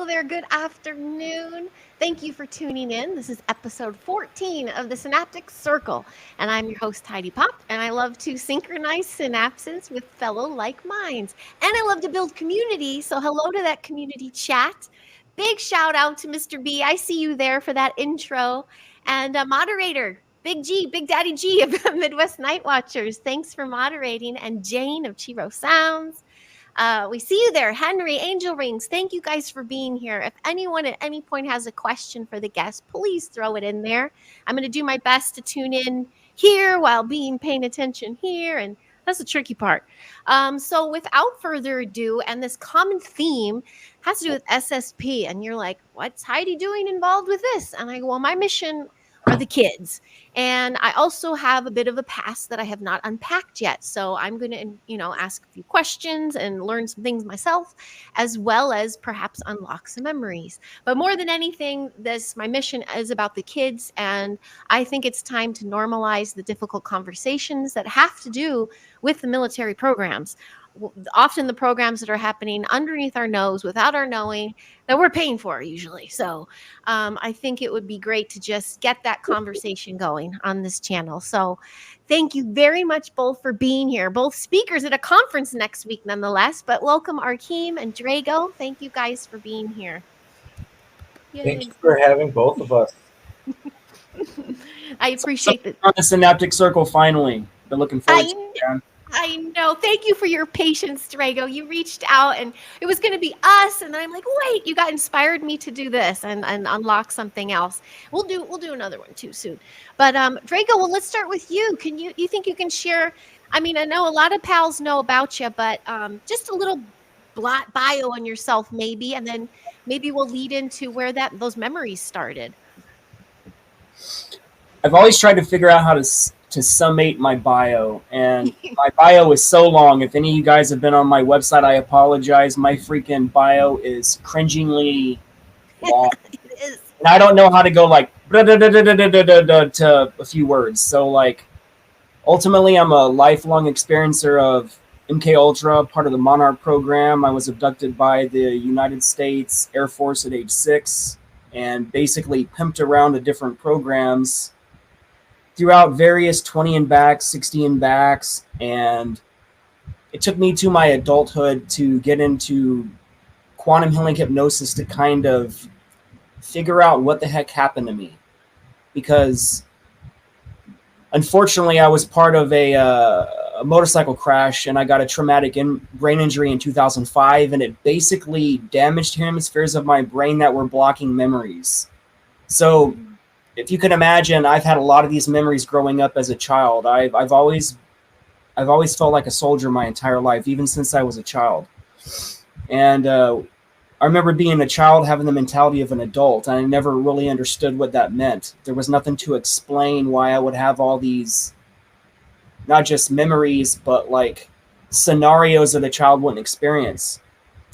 Hello there, good afternoon. Thank you for tuning in. This is episode 14 of the Synaptic Circle, and I'm your host, Heidi Pop, and I love to synchronize synapses with fellow like minds. And I love to build community, so hello to that community chat. Big shout out to Mr. B. I see you there for that intro. And moderator, Big G, Big Daddy G of Midwest Night Watchers. Thanks for moderating. And Jane of Chiro Sounds. We see you there, Henry, Angel Rings. Thank you guys for being here. If anyone at any point has a question for the guest, please throw it in there. I'm going to do my best to tune in here while paying attention here, and that's the tricky part. So without further ado, and this common theme has to do with SSP, and you're like, what's Heidi doing involved with this? And I go, well, my mission are the kids. And I also have a bit of a past that I have not unpacked yet. So I'm going to, ask a few questions and learn some things myself, as well as perhaps unlock some memories. But more than anything, my mission is about the kids. And I think it's time to normalize the difficult conversations that have to do with the military programs. Often the programs that are happening underneath our nose without our knowing that we're paying for usually. So I think it would be great to just get that conversation going on this channel. So thank you very much both for being here, both speakers at a conference next week nonetheless, but welcome Arkheim and Drago. Thank you guys for being here. Yay. Thank you for having both of us. I appreciate it. On the Synaptic Circle finally. Been looking forward to it. I know. Thank you for your patience, Drago. You reached out and it was going to be us. And then I'm like, wait, you got inspired me to do this and unlock something else. We'll do another one too soon. But Drago, well, let's start with you. You think you can share? I mean, I know a lot of pals know about you, but just a little bio on yourself maybe. And then maybe we'll lead into where those memories started. I've always tried to figure out how to summate my bio, and my bio is so long. If any of you guys have been on my website, I apologize. My freaking bio is cringingly long. It is. And I don't know how to go like to a few words. So like, ultimately, I'm a lifelong experiencer of MK Ultra, part of the Montauk program. I was abducted by the United States Air Force at age 6 and basically pimped around to different programs throughout various 20 and backs, 60 and backs, and it took me to my adulthood to get into quantum healing hypnosis to kind of figure out what the heck happened to me. Because unfortunately, I was part of a motorcycle crash, and I got a traumatic brain injury in 2005, and it basically damaged hemispheres of my brain that were blocking memories. So if you can imagine, I've had a lot of these memories growing up as a child. I've always felt like a soldier my entire life, even since I was a child. And I remember being a child having the mentality of an adult, and I never really understood what that meant. There was nothing to explain why I would have all these, not just memories, but like scenarios that a child wouldn't experience.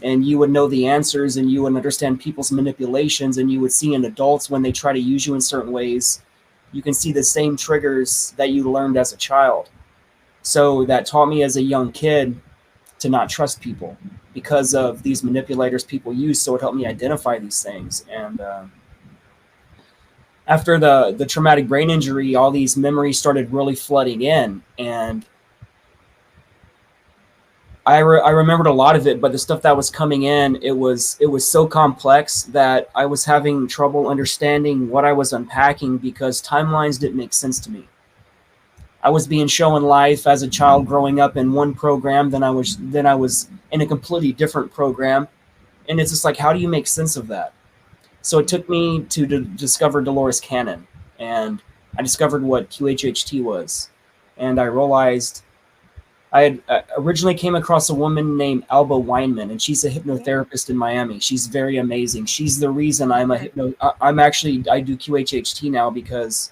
And you would know the answers, and you would understand people's manipulations, and you would see in adults when they try to use you in certain ways, you can see the same triggers that you learned as a child. So that taught me as a young kid to not trust people because of these manipulators people use. So it helped me identify these things. And after the traumatic brain injury, all these memories started really flooding in, and I remembered a lot of it, but the stuff that was coming in, it was so complex that I was having trouble understanding what I was unpacking because timelines didn't make sense to me. I was being shown life as a child growing up in one program, then I was in a completely different program, and it's just like, how do you make sense of that? So it took me to discover Dolores Cannon, and I discovered what QHHT was, and I realized I had originally came across a woman named Alba Weinman, and she's a hypnotherapist in Miami. She's very amazing. She's the reason I do QHHT now, because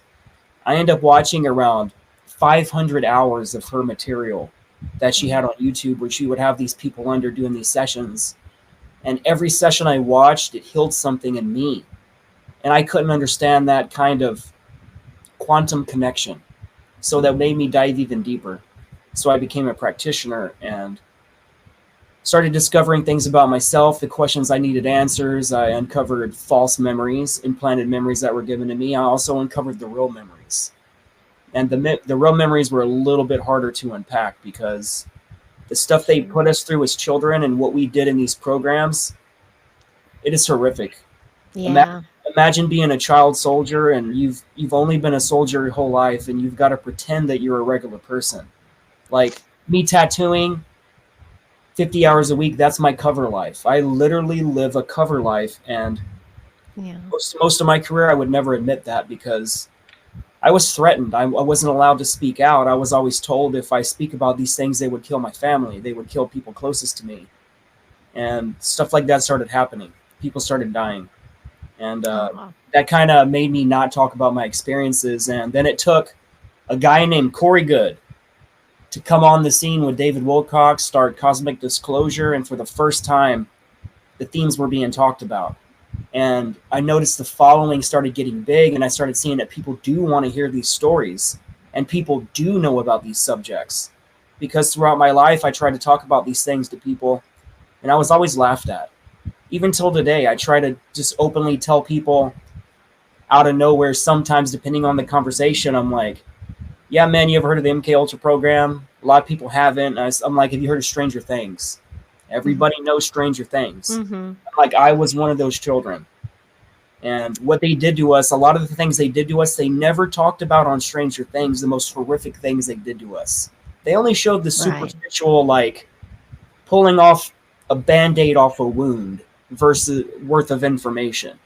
I end up watching around 500 hours of her material that she had on YouTube, where she would have these people under doing these sessions. And every session I watched, it healed something in me. And I couldn't understand that kind of quantum connection. So that made me dive even deeper. So I became a practitioner and started discovering things about myself, the questions I needed answers. I uncovered false memories, implanted memories that were given to me. I also uncovered the real memories. And the real memories were a little bit harder to unpack because the stuff they put us through as children and what we did in these programs, it is horrific. Yeah. Imagine being a child soldier and you've only been a soldier your whole life and you've got to pretend that you're a regular person. Like me tattooing 50 hours a week, that's my cover life. I literally live a cover life, and most of my career I would never admit that because I was threatened. I wasn't allowed to speak out. I was always told if I speak about these things, they would kill my family. They would kill people closest to me. And stuff like that started happening. People started dying. And that kind of made me not talk about my experiences. And then it took a guy named Corey Good to come on the scene with David Wilcox, start Cosmic Disclosure, and for the first time, the themes were being talked about. And I noticed the following started getting big, and I started seeing that people do want to hear these stories, and people do know about these subjects. Because throughout my life, I tried to talk about these things to people, and I was always laughed at. Even till today, I try to just openly tell people out of nowhere, sometimes depending on the conversation, I'm like, yeah, man, you ever heard of the MK Ultra program? A lot of people haven't. I'm like, have you heard of Stranger Things? Everybody knows Stranger Things. Mm-hmm. Like, I was one of those children. And what they did to us, a lot of the things they did to us, they never talked about on Stranger Things, the most horrific things they did to us. They only showed the superficial, like, pulling off a Band-Aid off a wound versus worth of information.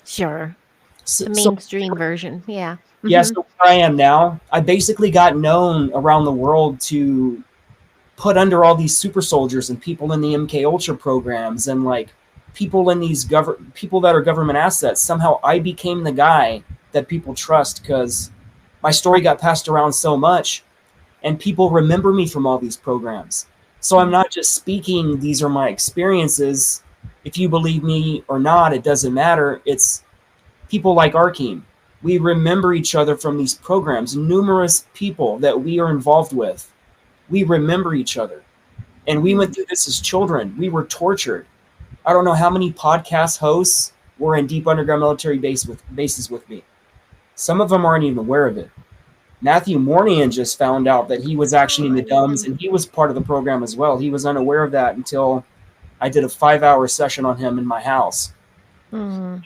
Sure. The mainstream version, yeah. Yeah, so where I am now, I basically got known around the world to put under all these super soldiers and people in the MK Ultra programs and like people in these people that are government assets. Somehow I became the guy that people trust because my story got passed around so much and people remember me from all these programs. So I'm not just speaking, these are my experiences. If you believe me or not, it doesn't matter. It's people like Arkheim. We remember each other from these programs. Numerous people that we are involved with, we remember each other. And we went through this as children. We were tortured. I don't know how many podcast hosts were in deep underground military bases with me. Some of them aren't even aware of it. Matthew Mornian just found out that he was actually in the DUMS, and he was part of the program as well. He was unaware of that until I did a 5-hour session on him in my house. He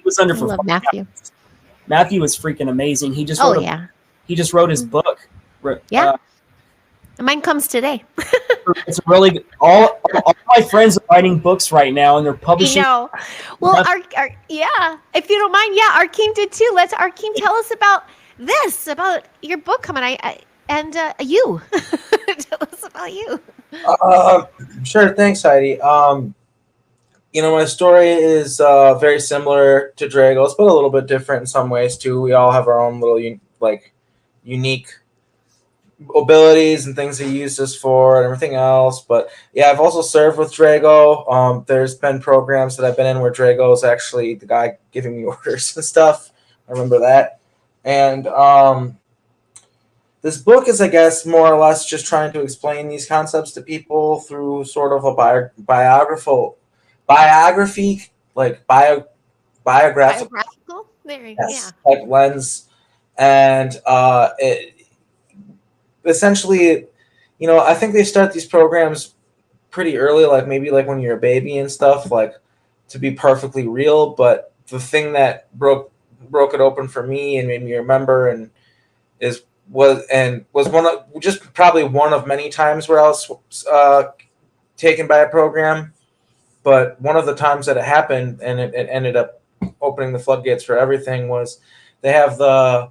was under for 5 Matthew. hours. Matthew is freaking amazing. He just wrote he just wrote his book. Yeah. Mine comes today. It's really good. All my friends are writing books right now, and they're publishing. Well, if you don't mind, Arkheim did too. Let's Arkheim tell us about this, about your book coming. And you. Tell us about you. Sure. Thanks, Heidi. My story is very similar to Drago's, but a little bit different in some ways too. We all have our own little unique abilities and things he used us for and everything else. But yeah, I've also served with Drago. There's been programs that I've been in where Drago is actually the guy giving me orders and stuff. I remember that. And this book is, I guess, more or less just trying to explain these concepts to people through sort of a biographical, there you type lens. And it essentially, I think they start these programs pretty early, like maybe like when you're a baby and stuff, like to be perfectly real. But the thing that broke it open for me and made me remember was probably one of many times where I was taken by a program. But one of the times that it happened and it ended up opening the floodgates for everything was they have the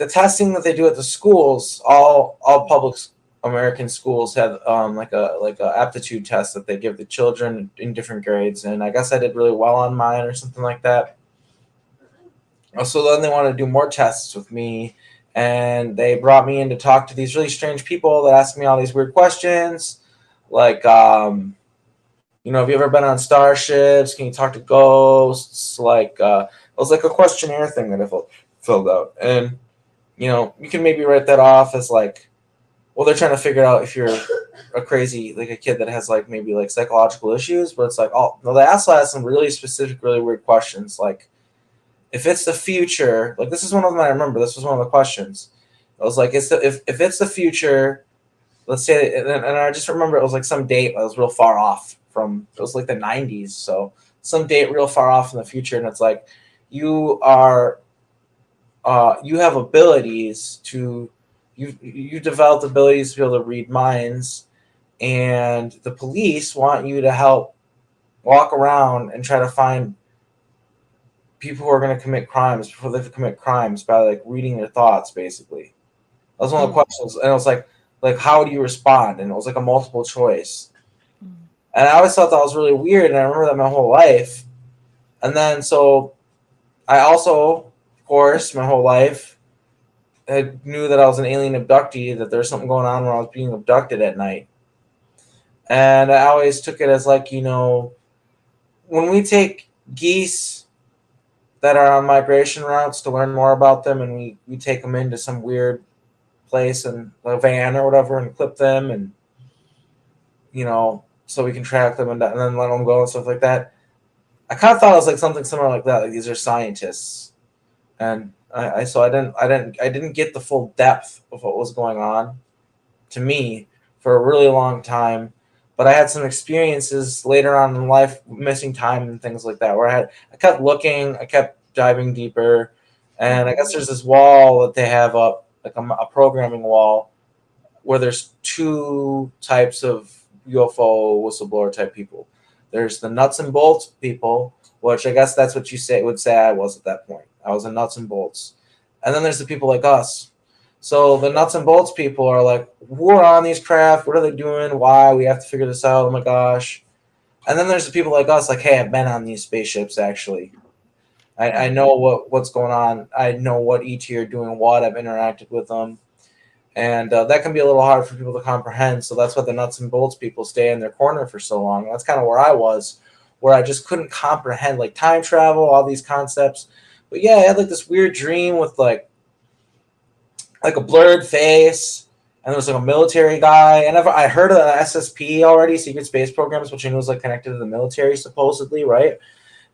testing that they do at the schools. All public American schools have like a aptitude test that they give the children in different grades. And I guess I did really well on mine or something like that. So then they wanted to do more tests with me. And they brought me in to talk to these really strange people that asked me all these weird questions. Like, have you ever been on starships? Can you talk to ghosts? It was like a questionnaire thing that I filled out. And, you can maybe write that off as like, well, they're trying to figure out if you're a crazy, like a kid that has like maybe like psychological issues, but it's like, oh no, they also ask some really specific, really weird questions. Like, if it's the future, like this is one of them I remember. This was one of the questions. I was like, if it's the future, let's say, and I just remember it was like some date that was real far off from, it was like the 90s, so some date real far off in the future, and it's like, you have abilities to, you developed abilities to be able to read minds, and the police want you to help walk around and try to find people who are going to commit crimes before they commit crimes by like reading their thoughts, basically. That was one of the questions, and it was like how do you respond? And it was like a multiple choice, and I always thought that was really weird, and I remember that my whole life. And then so I also, of course, my whole life, I knew that I was an alien abductee, that there's something going on when I was being abducted at night. And I always took it as like, you know, when we take geese that are on migration routes to learn more about them, and we take them into some weird place and a van or whatever and clip them, and, you know, so we can track them and then let them go and stuff like that. I kind of thought it was like something similar like that. Like, these are scientists, and I didn't get the full depth of what was going on to me for a really long time. But I had some experiences later on in life, missing time and things like that, where I kept looking, I kept diving deeper, and I guess there's this wall that they have up, like a programming wall, where there's two types of UFO whistleblower type people. There's the nuts and bolts people, which I guess that's what you would say I was at that point. I was a nuts and bolts. And then there's the people like us. So the nuts and bolts people are like, who are on these craft? What are they doing? Why? We have to figure this out. Oh my gosh. And then there's the people like us, like, hey, I've been on these spaceships actually. I know what's going on. I know what ET are doing, what I've interacted with them. And that can be a little hard for people to comprehend. So that's why the nuts and bolts people stay in their corner for so long. And that's kind of where I was, where I just couldn't comprehend like time travel, all these concepts. But yeah, I had like this weird dream with like a blurred face, and there was like a military guy. And I heard of the SSP already, Secret Space Programs, which I knew was like connected to the military supposedly, right?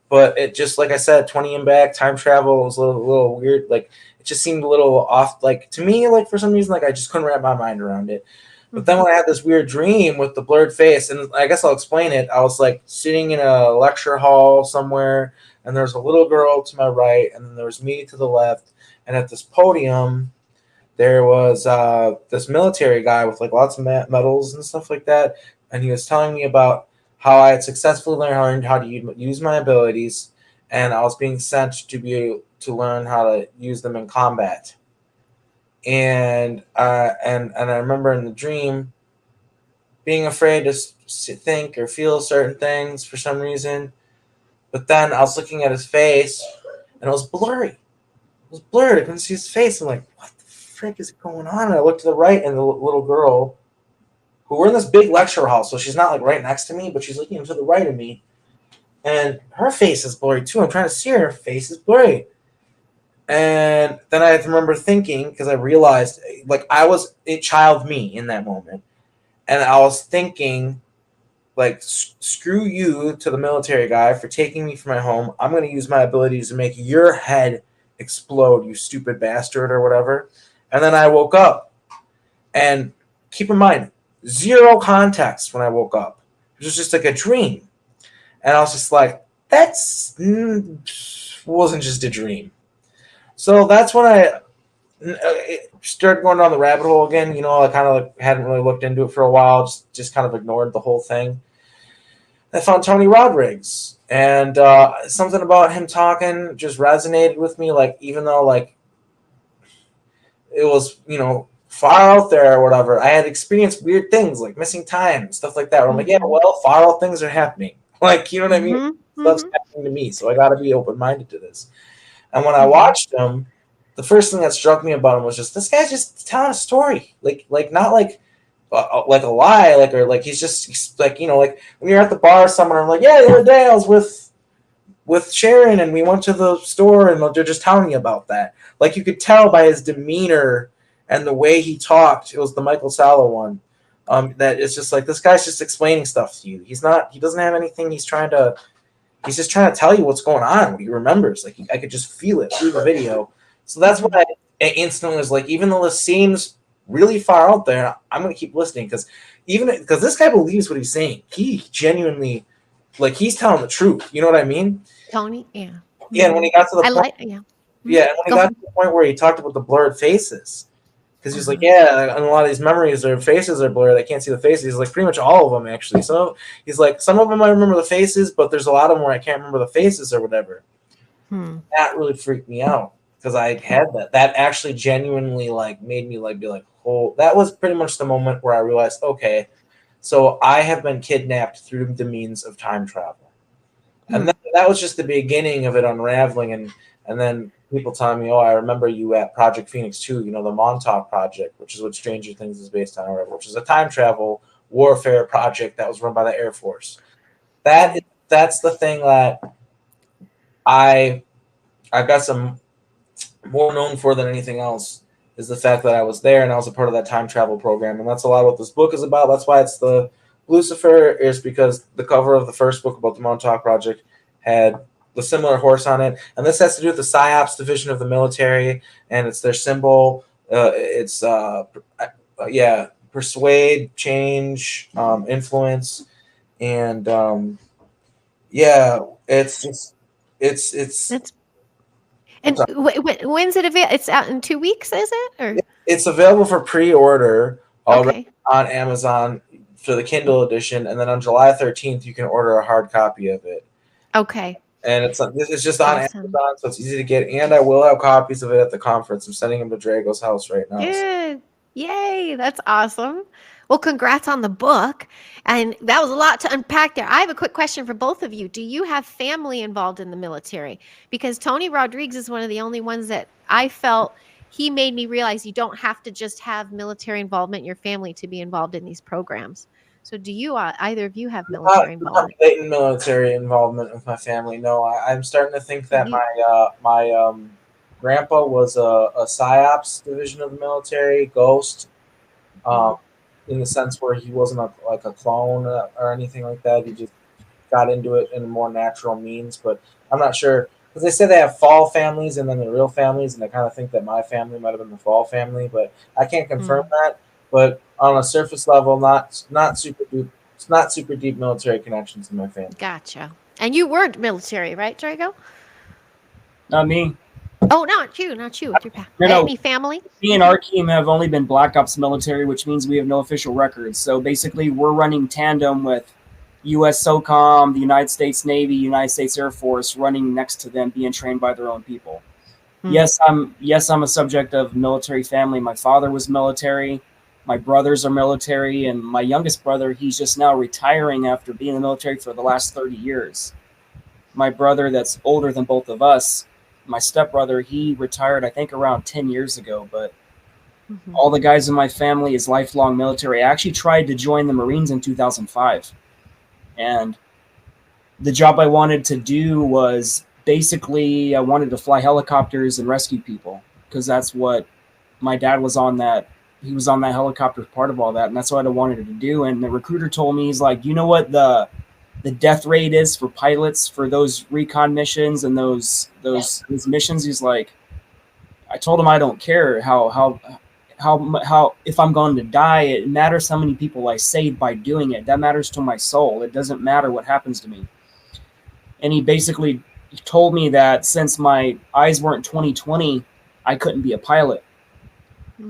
But it just, like I said, 20 and back, time travel was a little weird. Like, it just seemed a little off. Like, to me, like, for some reason, like, I just couldn't wrap my mind around it. But then when I had this weird dream with the blurred face, and I guess I'll explain it, I was, like, sitting in a lecture hall somewhere, and there was a little girl to my right, and then there was me to the left. And at this podium, there was this military guy with, like, lots of medals and stuff like that. And he was telling me about how I had successfully learned how to use my abilities, and I was being sent to be able to learn how to use them in combat. And I remember in the dream being afraid to think or feel certain things for some reason. But then I was looking at his face, and it was blurry. It was blurred. I couldn't see his face. I'm like, what the frick is going on? And I looked to the right, and the little girl, who we're in this big lecture hall, so she's not like right next to me, but she's looking to the right of me, and her face is blurry too. I'm trying to see her face is blurry. And then I remember thinking, because I realized, like, I was a child me in that moment, and I was thinking, like, screw you to the military guy for taking me from my home. I'm going to use my abilities to make your head explode, you stupid bastard, or whatever. And then I woke up, and keep in mind, zero context when I woke up. It was just like a dream. And I was just like, that's wasn't just a dream. So that's when I started going down the rabbit hole again. You know, I kind of like hadn't really looked into it for a while, just kind of ignored the whole thing. I found Tony Rodriguez, and something about him talking just resonated with me. Like, even though like it was, you know, far out there or whatever, I had experienced weird things like missing time and stuff like that. Where I'm like, yeah, well, far out things are happening. Like, you know what I mean? Stuff's happening to me, so I got to be open-minded to this. And when I watched him, the first thing that struck me about him was just, this guy's just telling a story, like not like a lie, or he's just like, you know, like when you're at the bar somewhere, I'm like, yeah, the other day I was with Sharon and we went to the store, and they're just telling you about that. Like, you could tell by his demeanor and the way he talked. It was the Michael Salla one, That it's just like, this guy's just explaining stuff to you. He doesn't have anything. He's just trying to tell you what's going on, what he remembers. Like, I could just feel it through the video. So that's what I instantly was like, even though this seems really far out there, I'm going to keep listening, because this guy believes what he's saying. He genuinely, like, he's telling the truth. You know what I mean? Tony, yeah. Yeah, and when he got to the point, yeah. yeah, and when he got to the point where he talked about the blurred faces, because he's like, yeah, and a lot of these memories, their faces are blurred. I can't see the faces. He's like, pretty much all of them, actually. So he's like, some of them I remember the faces, but there's a lot of them where I can't remember the faces or whatever. That really freaked me out, because I had that. That actually genuinely, like, made me, like, be like, oh, that was pretty much the moment where I realized, okay, so I have been kidnapped through the means of time travel. And that was just the beginning of it unraveling, and then people telling me, oh, I remember you at Project Phoenix 2, the Montauk project, which is what Stranger Things is based on, or whatever, which is a time travel warfare project that was run by the Air Force. That's the thing that I got some more known for than anything else, is the fact that I was there and I was a part of that time travel program. And that's a lot of what this book is about. That's why it's the Lucifer, is because the cover of the first book about the Montauk project had the similar horse on it. And this has to do with the PSYOPs division of the military, and it's their symbol. It's persuade, change, influence, and it's And when's it available? It's out in 2 weeks, is it? Or it's available for pre-order already on Amazon for the Kindle edition, and then on July 13th you can order a hard copy of it. Okay. And it's just on Amazon, so it's easy to get. And I will have copies of it at the conference. I'm sending them to Drago's house right now. Good. Yay, that's awesome. Well, congrats on the book. And that was a lot to unpack there. I have a quick question for both of you. Do you have family involved in the military? Because Tony Rodriguez is one of the only ones that I felt he made me realize you don't have to just have military involvement in your family to be involved in these programs. So do you, either of you have military involvement? Not blatant military involvement with my family, no. I'm starting to think that my grandpa was a PSYOPs division of the military, Ghost, in the sense where he wasn't like a clone or anything like that. He just got into it in a more natural means. But I'm not sure, because they say they have fall families and then the real families, and I kind of think that my family might have been the fall family, but I can't confirm that. But on a surface level, not super deep military connections in my family. Gotcha. And you weren't military, right, Drago? Not me. Oh, not you. With your any family? Me and our team have only been Black Ops military, which means we have no official records. So basically, we're running tandem with U.S. SOCOM, the United States Navy, United States Air Force, running next to them, being trained by their own people. Yes, I'm a subject of military family. My father was military. My brothers are military, and my youngest brother, he's just now retiring after being in the military for the last 30 years. My brother that's older than both of us, my stepbrother, he retired, I think, around 10 years ago, but all the guys in my family is lifelong military. I actually tried to join the Marines in 2005, and the job I wanted to do was basically I wanted to fly helicopters and rescue people, because that's what my dad was on that. He was on that helicopter part of all that, and that's what I wanted to do. And the recruiter told me, he's like, you know what the death rate is for pilots for those recon missions and those missions? He's like, I told him I don't care how if I'm going to die, it matters how many people I save by doing it. That matters to my soul. It doesn't matter what happens to me. And he basically told me that since my eyes weren't 20/20, I couldn't be a pilot.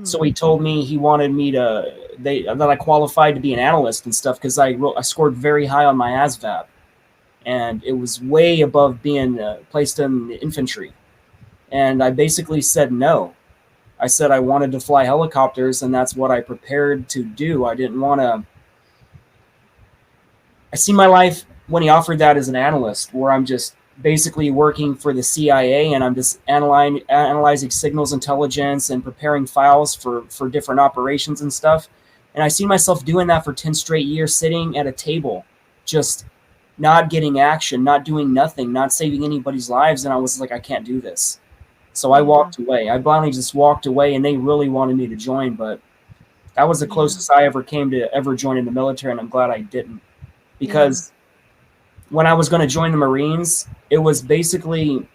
So he told me he wanted me that I qualified to be an analyst and stuff, because I scored very high on my ASVAB, and it was way above being placed in the infantry. And I basically said no. I said I wanted to fly helicopters, and that's what I prepared to do. I didn't want to. I see my life when he offered that as an analyst, where I'm just basically working for the CIA, and I'm just analyzing signals intelligence and preparing files for different operations and stuff. And I see myself doing that for 10 straight years, sitting at a table, just not getting action, not doing nothing, not saving anybody's lives. And I was like, I can't do this. So I walked away. I blindly just walked away, and they really wanted me to join, but That was the closest I ever came to ever joining the military, and I'm glad I didn't. Because when I was going to join the Marines, it was basically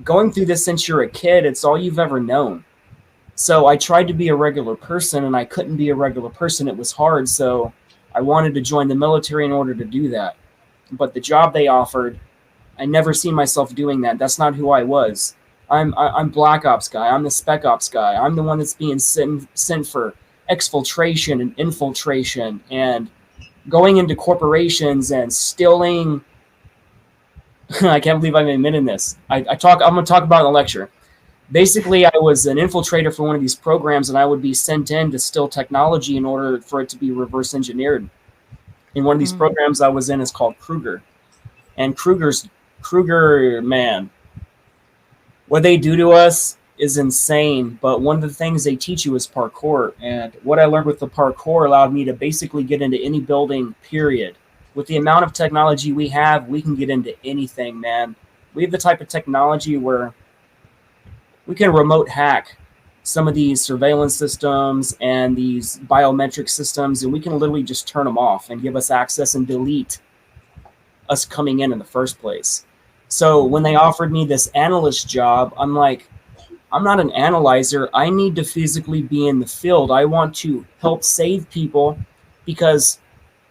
going through this since you're a kid. It's all you've ever known. So I tried to be a regular person, and I couldn't be a regular person. It was hard, so I wanted to join the military in order to do that. But the job they offered, I never seen myself doing that. That's not who I was. I'm Black Ops guy. I'm the Spec Ops guy. I'm the one that's being sent for exfiltration and infiltration and going into corporations and stealing. I can't believe I'm admitting this. I'm going to talk about it in the lecture. Basically, I was an infiltrator for one of these programs, and I would be sent in to steal technology in order for it to be reverse engineered. And one of these programs I was in is called Kruger. And Kruger, man, what they do to us is insane. But one of the things they teach you is parkour. And what I learned with the parkour allowed me to basically get into any building, period. With the amount of technology we have, we can get into anything, man. We have the type of technology where we can remote hack some of these surveillance systems and these biometric systems, and we can literally just turn them off and give us access and delete us coming in the first place. So when they offered me this analyst job, I'm like, I'm not an analyzer. I need to physically be in the field. I want to help save people, because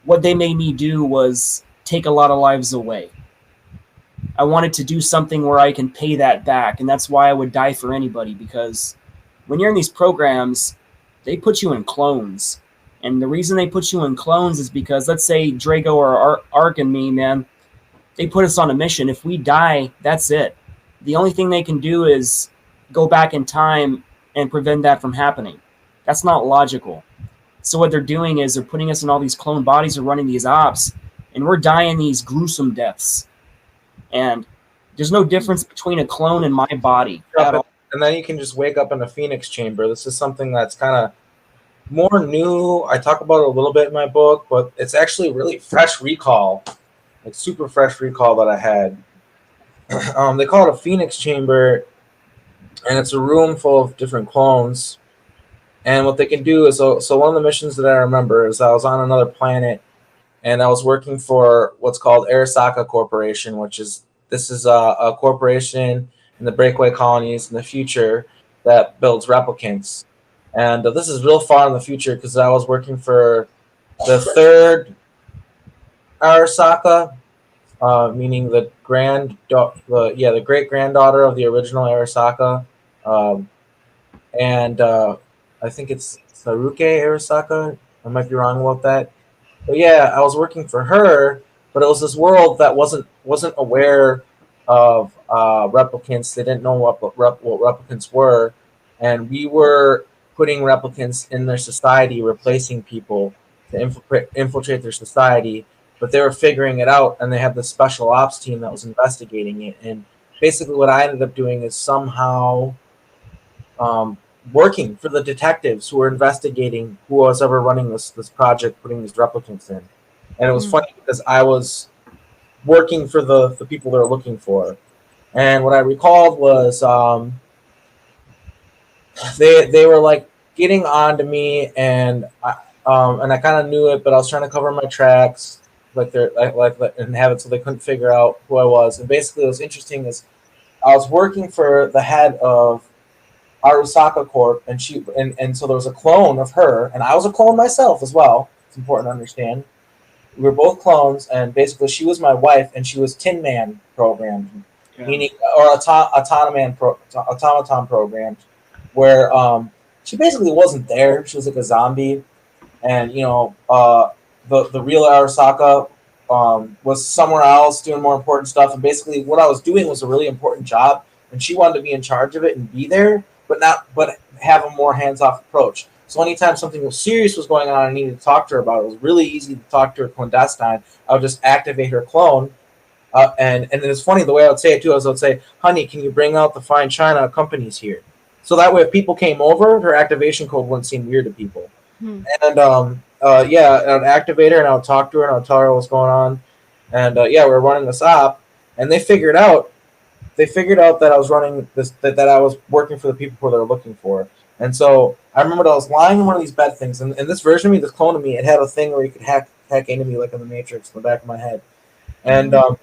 what they made me do was take a lot of lives away. I wanted to do something where I can pay that back, and that's why I would die for anybody, because when you're in these programs, they put you in clones. And the reason they put you in clones is because, let's say Drago or Ark and me, man, they put us on a mission. If we die, that's it. The only thing they can do is go back in time and prevent that from happening. That's not logical. So what they're doing is they're putting us in all these clone bodies and running these ops, and we're dying these gruesome deaths. And there's no difference between a clone and my body at all. And then you can just wake up in a Phoenix chamber. This is something that's kind of more new. I talk about it a little bit in my book, but it's actually really fresh recall, like super fresh recall that I had. They call it a Phoenix chamber, and it's a room full of different clones. And what they can do is, so one of the missions that I remember is I was on another planet, and I was working for what's called Arasaka Corporation, this is a corporation in the breakaway colonies in the future that builds replicants. And this is real far in the future, because I was working for the third Arasaka, meaning the great granddaughter of the original Arasaka, and I think it's Saruke Arasaka. I might be wrong about that, but yeah, I was working for her. But it was this world that wasn't aware of replicants. They didn't know what replicants were, and we were putting replicants in their society, replacing people to infiltrate their society. But they were figuring it out, and they had this special ops team that was investigating it. And basically what I ended up doing is somehow working for the detectives who were investigating who was ever running this project, putting these replicants in. And it was funny because I was working for the people they were looking for. And what I recalled was they were like getting on to me, and I kind of knew it, but I was trying to cover my tracks, and have it so they couldn't figure out who I was. And basically, what was interesting is I was working for the head of Arasaka Corp, and so there was a clone of her, and I was a clone myself as well. It's important to understand. We were both clones, and basically she was my wife, and she was Tin Man programmed, meaning or automaton programmed, where she basically wasn't there. She was like a zombie, and the real Arasaka was somewhere else doing more important stuff. And basically, what I was doing was a really important job, and she wanted to be in charge of it and be there, but have a more hands-off approach. So anytime something serious was going on, I needed to talk to her about it. It was really easy to talk to her clandestine. I would just activate her clone. And it's funny, the way I would say it too, is I would say, honey, can you bring out the fine china companies here? So that way if people came over, her activation code wouldn't seem weird to people. And I'd activate her, and I would talk to her, and I would tell her what's going on. And we were running this op, and they figured out that I was running this, that I was working for the people who they were looking for. And so I remember I was lying in one of these bed things, and this version of me, this clone of me, it had a thing where you could hack into me like in the Matrix in the back of my head. And I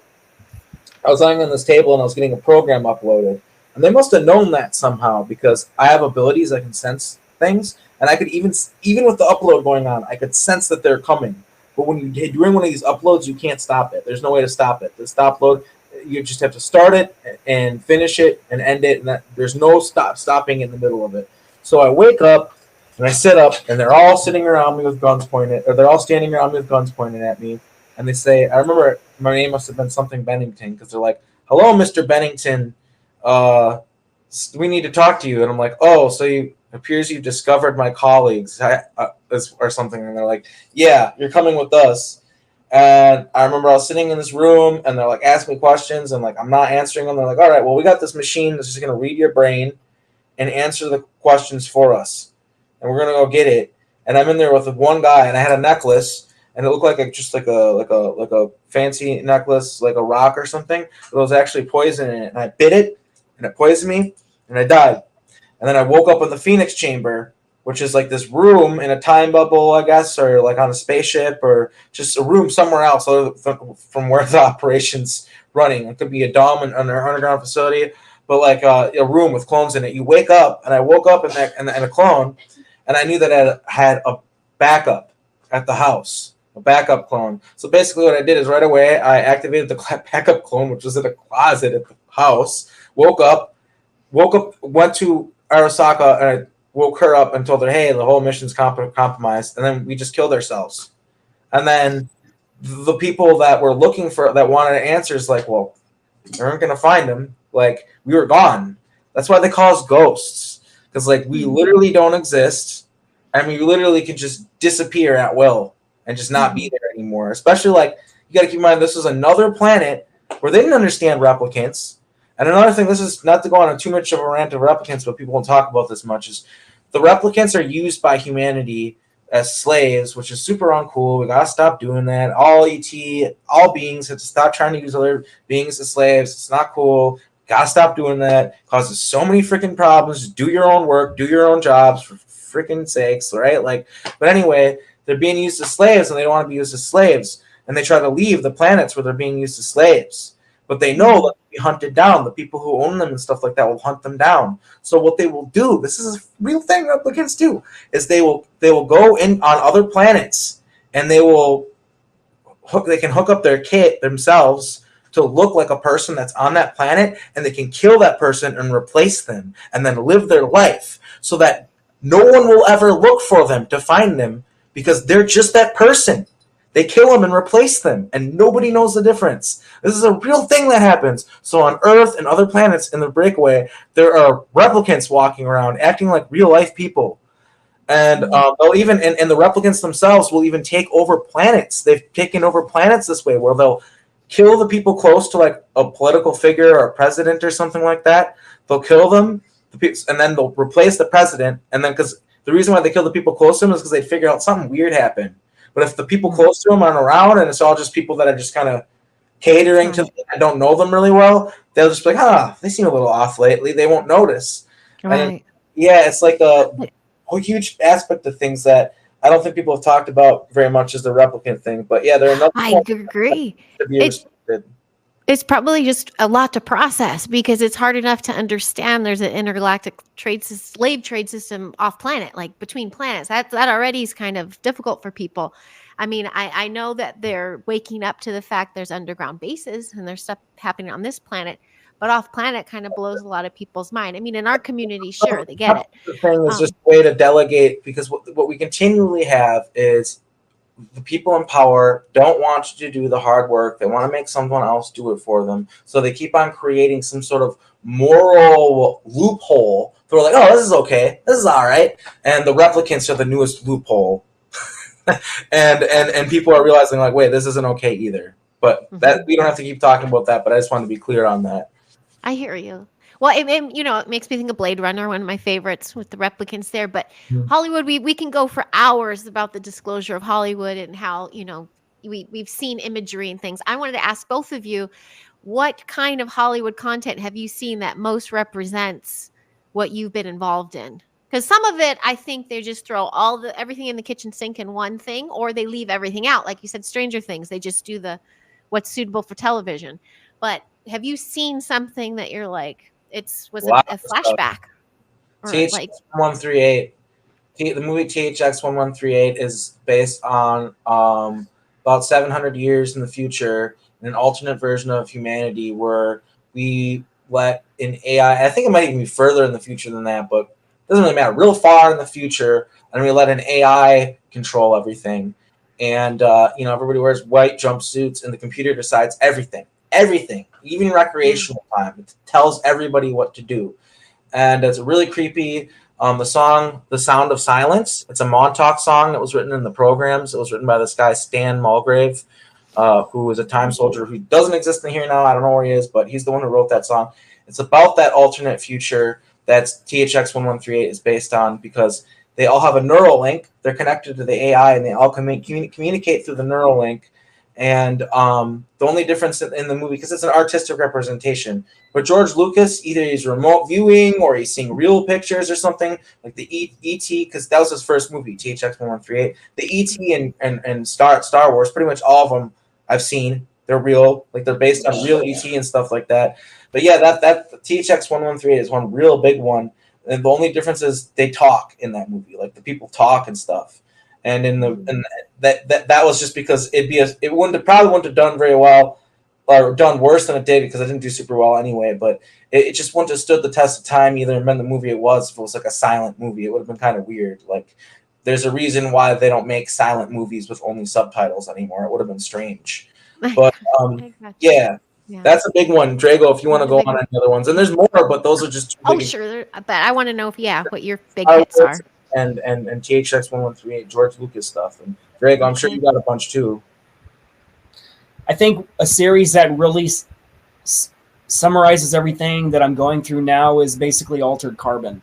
was lying on this table and I was getting a program uploaded. And they must have known that somehow because I have abilities, I can sense things, and I could even with the upload going on, I could sense that they're coming. But when you're doing one of these uploads, you can't stop it. There's no way to stop it. The stop load, you just have to start it and finish it and end it, and there's no stopping in the middle of it. So I wake up and I sit up, and they're all sitting around me with guns pointed, or they're all standing around me with guns pointed at me. And they say, I remember my name must have been something Bennington, because they're like, "Hello, Mr. Bennington. We need to talk to you." And I'm like, "Oh, so it appears you've discovered my colleagues or something." And they're like, "Yeah, you're coming with us." And I remember I was sitting in this room, and they're like asking me questions, and like I'm not answering them. They're like, "All right, well, we got this machine that's just gonna read your brain and answer the questions for us, and we're gonna go get it." And I'm in there with one guy, and I had a necklace, and it looked like just like a fancy necklace, like a rock or something. But it was actually poison in it, and I bit it, and it poisoned me, and I died. And then I woke up in the Phoenix Chamber, which is like this room in a time bubble, I guess, or like on a spaceship, or just a room somewhere else from where the operation's running. It could be a dome in an underground facility, but like a room with clones in it. You wake up, and I woke up in a clone, and I knew that I had a backup at the house, a backup clone. So basically what I did is right away I activated the backup clone, which was in a closet at the house, woke up, went to Arasaka, and I woke her up and told her, "Hey, the whole mission's compromised," and then we just killed ourselves. And then the people that were looking that wanted answers, like, well, they weren't going to find them. Like, we were gone. That's why they call us ghosts, because like we literally don't exist, and we literally could just disappear at will and just not be there anymore. Especially like you got to keep in mind this is another planet where they didn't understand replicants. And another thing, this is not to go on too much of a rant of replicants, but people won't talk about this much, is the replicants are used by humanity as slaves, which is super uncool. We gotta stop doing that. All beings have to stop trying to use other beings as slaves. It's not cool. Gotta stop doing that. It causes so many freaking problems. Just do your own work, do your own jobs for freaking sakes, right? Like, but anyway, they're being used as slaves, and they don't want to be used as slaves, and they try to leave the planets where they're being used as slaves. But they know that they'll be hunted down. The people who own them and stuff like that will hunt them down. So what they will do, this is a real thing replicants do, is they will go in on other planets, and they can hook up their kit themselves to look like a person that's on that planet, and they can kill that person and replace them and then live their life so that no one will ever look for them to find them because they're just that person. They kill them and replace them, and nobody knows the difference. This is a real thing that happens. So on Earth and other planets in the breakaway, there are replicants walking around acting like real-life people. And they'll even, and the replicants themselves will even take over planets. They've taken over planets this way, where they'll kill the people close to like a political figure or a president or something like that. They'll kill them, and then they'll replace the president. And then, because the reason why they kill the people close to them is because they figure out something weird happened. But if the people close to them aren't around, and it's all just people that are just kind of catering to them and don't know them really well, they'll just be like, they seem a little off lately. They won't notice. Right. And yeah, it's like a huge aspect of things that I don't think people have talked about very much, is the replicant thing. But yeah, there are another. I agree. To be respected. It's probably just a lot to process because it's hard enough to understand there's an intergalactic slave trade system off planet, like between planets. That already is kind of difficult for people. I mean, I know that they're waking up to the fact there's underground bases and there's stuff happening on this planet, but off planet kind of blows a lot of people's mind. I mean, in our community, sure, they get it. The thing is just a way to delegate, because what we continually have is the people in power don't want you to do the hard work. They want to make someone else do it for them. So they keep on creating some sort of moral loophole. They're like, oh, this is okay. This is all right. And the replicants are the newest loophole. and people are realizing like, wait, this isn't okay either. But that we don't have to keep talking about that. But I just want to be clear on that. I hear you. Well, it makes me think of Blade Runner, one of my favorites with the replicants there. But Hollywood, we can go for hours about the disclosure of Hollywood and how, we've seen imagery and things. I wanted to ask both of you, what kind of Hollywood content have you seen that most represents what you've been involved in? Because some of it, I think they just throw everything in the kitchen sink in one thing, or they leave everything out. Like you said, Stranger Things, they just do what's suitable for television. But have you seen something that you're like, was it a flashback? Or like THX-1138. The movie THX-1138 is based on about 700 years in the future, in an alternate version of humanity where we let an AI, I think it might even be further in the future than that, but it doesn't really matter, real far in the future, and we let an AI control everything. And, everybody wears white jumpsuits, and the computer decides everything, even recreational time. It tells everybody what to do. And it's really creepy. The song, The Sound of Silence, it's a Montauk song that was written in the programs. It was written by this guy, Stan Mulgrave, who is a time soldier who doesn't exist in here now. I don't know where he is, but he's the one who wrote that song. It's about that alternate future that THX-1138 is based on, because they all have a neural link. They're connected to the AI, and they all communicate through the neural link. And the only difference in the movie, because it's an artistic representation, but George Lucas, either he's remote viewing or he's seeing real pictures or something, like the E.T., because that was his first movie, THX-1138. The E.T. and Star Wars, pretty much all of them I've seen. They're real, like they're based on real E.T. and stuff like that. But yeah, that THX-1138 is one real big one. And the only difference is they talk in that movie, like the people talk and stuff. And that was just because it probably wouldn't have done very well, or done worse than it did, because it didn't do super well anyway. But it just wouldn't have stood the test of time either. And then the movie if it was like a silent movie, it would have been kind of weird. Like there's a reason why they don't make silent movies with only subtitles anymore. It would have been strange. But yeah. That's a big one, Drago. If you want to go on any other ones, and there's more, but those are just too big. Sure. But I want to know what your big hits are. And THX-1138, George Lucas stuff. And Drago, I'm sure you got a bunch too. I think a series that really summarizes everything that I'm going through now is basically Altered Carbon.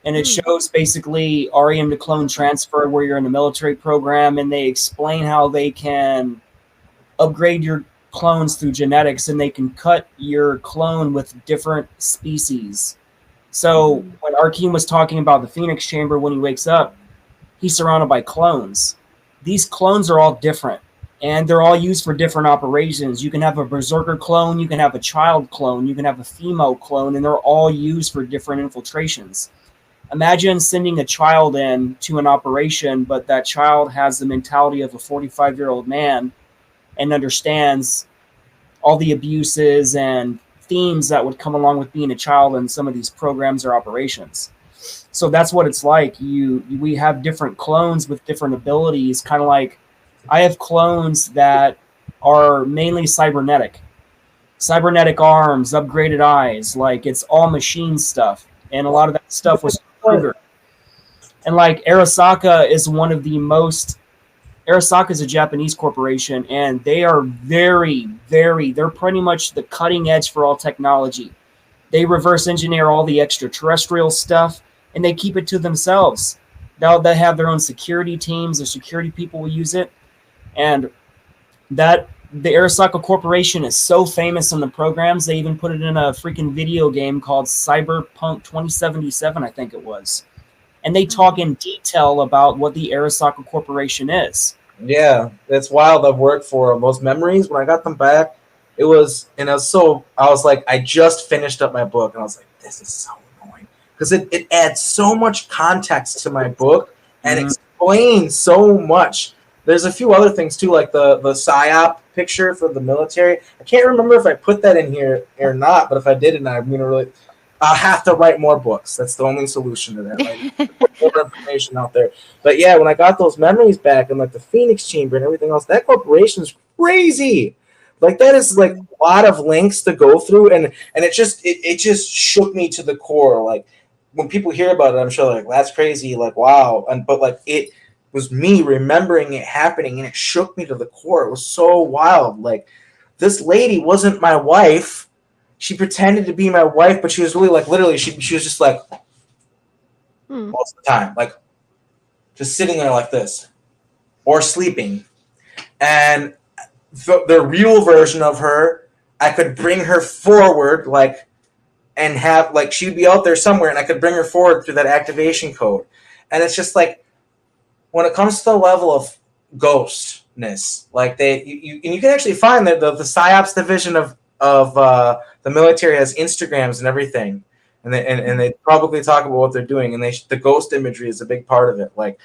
And it shows basically REM to clone transfer, where you're in a military program, and they explain how they can upgrade your clones through genetics, and they can cut your clone with different species. So when Arkheim was talking about the Phoenix Chamber, when he wakes up, he's surrounded by clones. These clones are all different, and they're all used for different operations. You can have a berserker clone, you can have a child clone, you can have a female clone, and they're all used for different infiltrations. Imagine sending a child in to an operation, but that child has the mentality of a 45-year-old man and understands all the abuses and themes that would come along with being a child in some of these programs or operations. So that's what it's like. We have different clones with different abilities, kind of like I have clones that are mainly cybernetic arms, upgraded eyes, like it's all machine stuff. And a lot of that stuff was further. And like Arasaka is one of the most, Arasaka is a Japanese corporation, and they are they're pretty much the cutting edge for all technology. They reverse engineer all the extraterrestrial stuff, and they keep it to themselves. Now they have their own security teams, their security people will use it. And that the Arasaka Corporation is so famous in the programs, they even put it in a freaking video game called Cyberpunk 2077, I think it was. And they talk in detail about what the Arasaka Corporation is. Yeah, it's wild. I've worked for them. Those memories, when I got them back, I was like, I just finished up my book, and I was like, this is so annoying. Because it adds so much context to my book and explains so much. There's a few other things, too, like the PSYOP picture for the military. I can't remember if I put that in here or not, but if I didn't, I'm going to really... I'll have to write more books. That's the only solution to that. Like, put more information out there. But yeah, when I got those memories back and like the Phoenix Chamber and everything else, that corporation is crazy. Like that is like a lot of links to go through, and it just shook me to the core. Like when people hear about it, I'm sure like that's crazy. Like wow, but like it was me remembering it happening, and it shook me to the core. It was so wild. Like this lady wasn't my wife. She pretended to be my wife, but she was really like literally she was just like most of the time, like just sitting there like this or sleeping. And the real version of her, I could bring her forward like and have like she'd be out there somewhere, and I could bring her forward through that activation code. And it's just like when it comes to the level of ghostness, like you can actually find that the PsyOps division of the military has Instagrams and everything, and they publicly talk about what they're doing, and the ghost imagery is a big part of it. Like,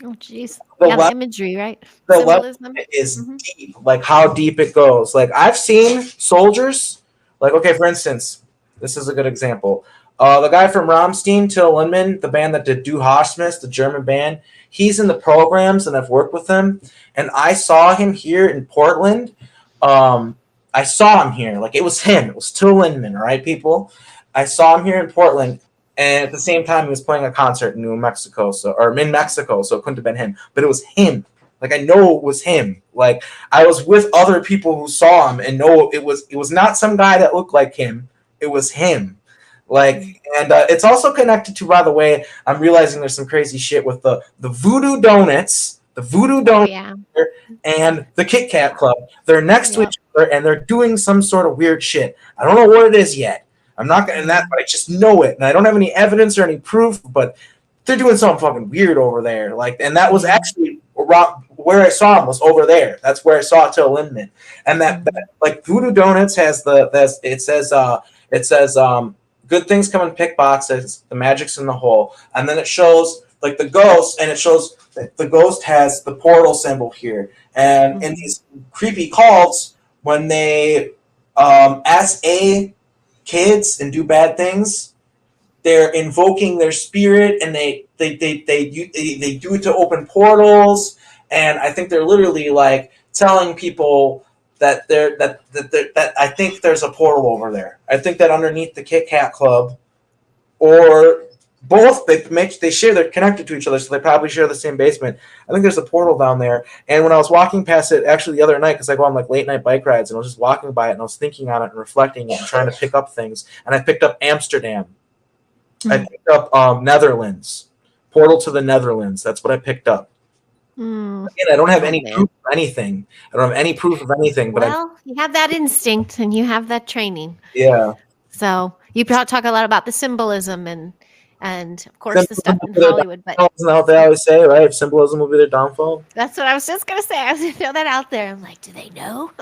Oh, jeez. the Yeah, the level, imagery, right? the level Symbolism. is Mhm. deep, like how deep it goes. Like I've seen soldiers, like okay, for instance, this is a good example. The guy from Rammstein, Till Lindemann, the band that did Du Hochmiss, the German band, he's in the programs, and I've worked with him. And I saw him here in Portland. I saw him here, like it was him. It was Till Lindemann, all right, people. I saw him here in Portland, and at the same time, he was playing a concert in New Mexico, so it couldn't have been him, but it was him. Like I know it was him. Like I was with other people who saw him and know it was not some guy that looked like him. It was him. Like, and it's also connected to, by the way, I'm realizing there's some crazy shit with the Voodoo Donuts, Oh, yeah. and the Kit Kat Club. They're next to Yep. each other, and they're doing some sort of weird shit. I don't know what it is yet. I'm not gonna that, but I just know it, and I don't have any evidence or any proof, but they're doing something fucking weird over there. Like, and that was actually where I saw him was over there. That's where I saw Till Lindemann. And that like Voodoo Donuts has it says good things come in pick boxes, the magic's in the hole, and then it shows like the ghost, and it shows that the ghost has the portal symbol here, and in these creepy cults when they SA kids and do bad things, they're invoking their spirit, and they do it to open portals, and I think they're literally like telling people that that I think there's a portal over there. I think that underneath the Kit Kat Club, or both, they're connected to each other, so they probably share the same basement. I think there's a portal down there. And when I was walking past it, actually the other night, because I go on like late night bike rides, and I was just walking by it, and I was thinking on it and reflecting it and trying to pick up things, and I picked up Amsterdam. I picked up Netherlands, portal to the Netherlands. That's what I picked up. Again, I don't have any proof of anything. I don't have any proof of anything. But you have that instinct and you have that training. Yeah. So you talk a lot about the symbolism and of course the stuff in Hollywood. But isn't that what they always say, right? If symbolism will be their downfall. That's what I was just gonna say. I was gonna throw that out there. I'm like, do they know?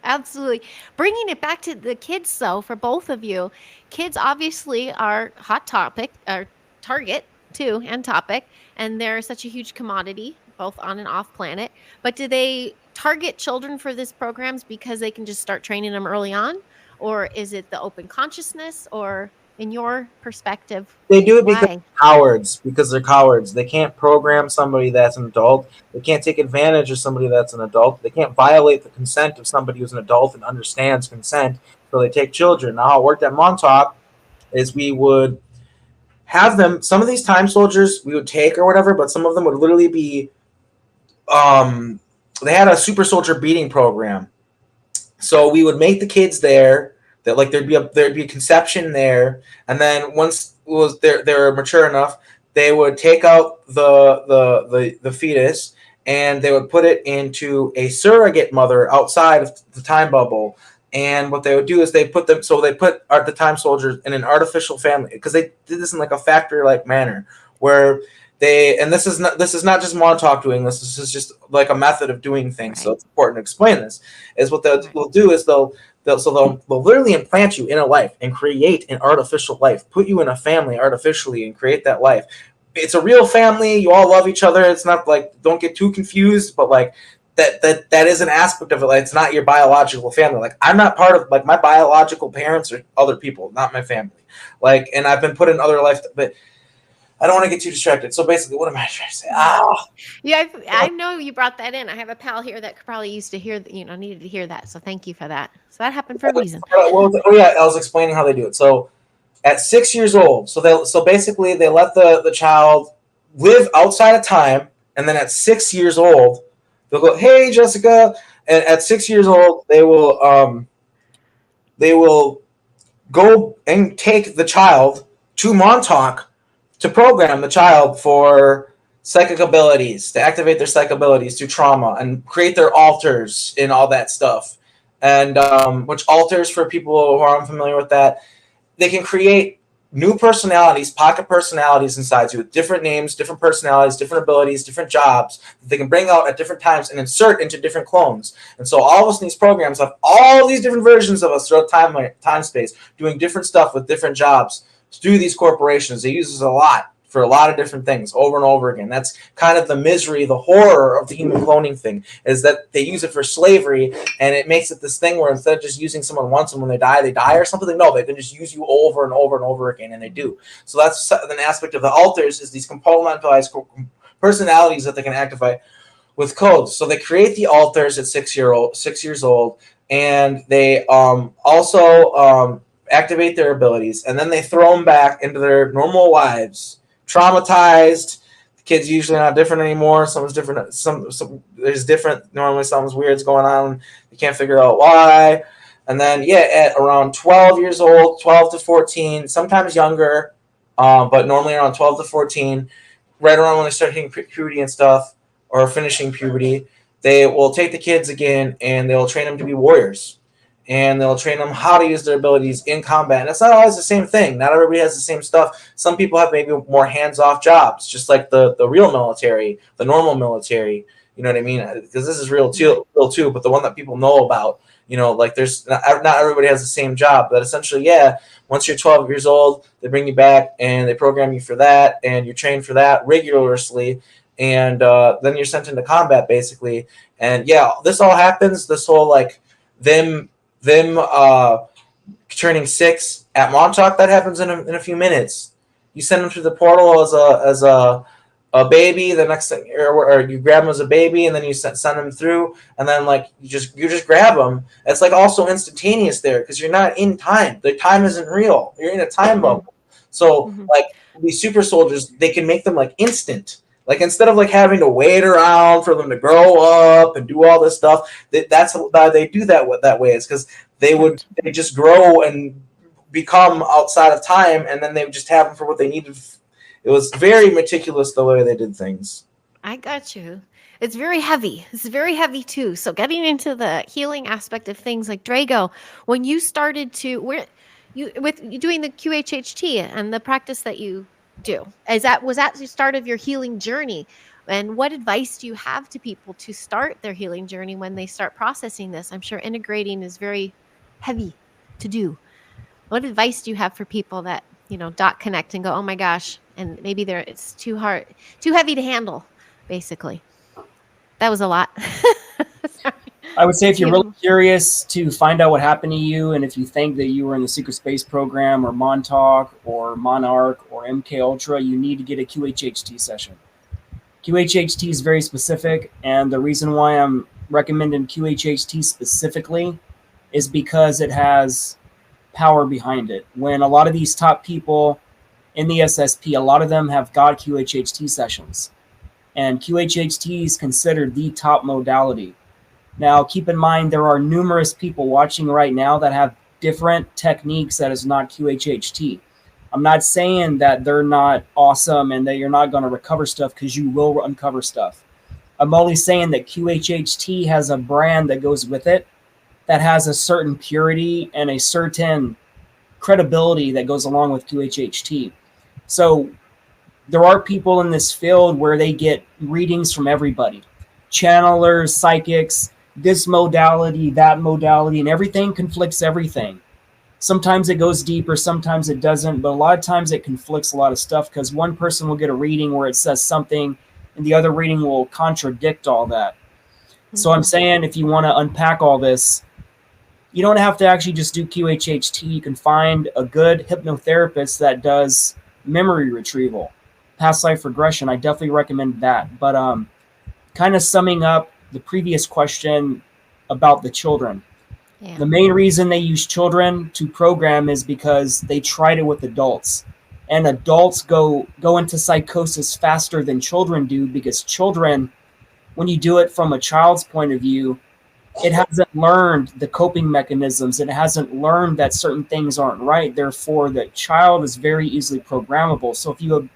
Absolutely. Bringing it back to the kids, though, for both of you, kids obviously are hot topic, or target too, and topic, and they're such a huge commodity, both on and off planet. But do they target children for these programs because they can just start training them early on, or is it the open consciousness, or in your perspective, they do it because they're cowards. They can't program somebody that's an adult. They can't take advantage of somebody that's an adult. They can't violate the consent of somebody who's an adult and understands consent. So they take children. Now, how it worked at Montauk is we would have them. Some of these time soldiers we would take or whatever, but some of them would literally be. They had a super soldier beating program, so we would make the kids there. That like there'd be a conception there, and then once they're mature enough, they would take out the fetus, and they would put it into a surrogate mother outside of the time bubble. And what they would do is they put the time soldiers in an artificial family, because they did this in like a factory like manner where this is not just Montauk doing this. This is just like a method of doing things. Right. So it's important to explain this. Is what they'll do is they'll literally implant you in a life and create an artificial life, put you in a family artificially and create that life. It's a real family. You all love each other. It's not like, don't get too confused, but like that is an aspect of it. Like, it's not your biological family. Like, I'm not part of, like, my biological parents are other people, not my family. Like, and I've been put in other life, but I don't want to get too distracted. So basically, what am I trying to say? Yeah, I know you brought that in. I have a pal here that probably used to hear, needed to hear that. So thank you for that. So that happened for a reason. I was explaining how they do it. So at 6 years old, so basically they let the child live outside of time, and then at 6 years old, they'll go, "Hey, Jessica," and at 6 years old, they will go and take the child to Montauk to program the child for psychic abilities, to activate their psychic abilities through trauma, and create their altars and all that stuff. And which altars, for people who are unfamiliar with that, they can create new personalities, pocket personalities inside you with different names, different personalities, different abilities, different jobs that they can bring out at different times and insert into different clones. And so all of us in these programs have all these different versions of us throughout time space doing different stuff with different jobs through these corporations. They use this a lot for a lot of different things over and over again. That's kind of the misery, the horror of the human cloning thing, is that they use it for slavery, and it makes it this thing where instead of just using someone once and when they die or something, no, they can just use you over and over and over again, and they do. So that's an aspect of the alters, is these compartmentalized personalities that they can activate with codes. So they create the alters at 6 years old, and they also activate their abilities, and then they throw them back into their normal lives. Traumatized. The kid's usually not different anymore. Someone's different. Some there's different. Normally, something's weird's going on. You can't figure out why. And then, at around 12 years old, 12 to 14, sometimes younger, but normally around 12 to 14, right around when they start hitting puberty and stuff, or finishing puberty, they will take the kids again and they'll train them to be warriors. And they'll train them how to use their abilities in combat. And it's not always the same thing. Not everybody has the same stuff. Some people have maybe more hands-off jobs, just like the real military, the normal military. You know what I mean? Because this is real too, but the one that people know about, like there's not everybody has the same job. But essentially, once you're 12 years old, they bring you back and they program you for that, and you're trained for that rigorously. And then you're sent into combat, basically. And this all happens, this whole like them turning 6 at Montauk, that happens in a few minutes. You send them through the portal as a baby, the next thing, or you grab them as a baby, and then you send them through, and then like you just grab them. It's like also instantaneous there because you're not in time. The time isn't real. You're in a time bubble. So like these super soldiers, they can make them like instant. Like instead of like having to wait around for them to grow up and do all this stuff, that's why they do that way. It's because they just grow and become outside of time, and then they would just have them for what they needed. It was very meticulous the way they did things. I got you. It's very heavy. It's very heavy too. So getting into the healing aspect of things, like Drago, when you started to with doing the QHHT and the practice that you do, was that the start of your healing journey? And what advice do you have to people to start their healing journey when they start processing this? I'm sure integrating is very heavy to do. What advice do you have for people that dot connect and go, oh my gosh, and maybe it's too heavy to handle, basically? That was a lot. Sorry. I would say if you're really curious to find out what happened to you, and if you think that you were in the secret space program or Montauk or Monarch or MK Ultra, you need to get a QHHT session. QHHT is very specific, and the reason why I'm recommending QHHT specifically is because it has power behind it. When a lot of these top people in the SSP, a lot of them have got QHHT sessions, and QHHT is considered the top modality. Now, keep in mind, there are numerous people watching right now that have different techniques that is not QHHT. I'm not saying that they're not awesome and that you're not going to recover stuff, because you will uncover stuff. I'm only saying that QHHT has a brand that goes with it that has a certain purity and a certain credibility that goes along with QHHT. So there are people in this field where they get readings from everybody. Channelers, psychics, this modality, that modality, and everything conflicts everything. Sometimes it goes deeper, sometimes it doesn't, but a lot of times it conflicts a lot of stuff, because one person will get a reading where it says something and the other reading will contradict all that. So I'm saying, if you want to unpack all this, you don't have to actually just do QHHT. You can find a good hypnotherapist that does memory retrieval, past life regression. I definitely recommend that. But kind of summing up the previous question about the children. Yeah. The main reason they use children to program is because they tried it with adults. And adults go into psychosis faster than children do, because children, when you do it from a child's point of view, it hasn't learned the coping mechanisms. It hasn't learned that certain things aren't right. Therefore, the child is very easily programmable. So if you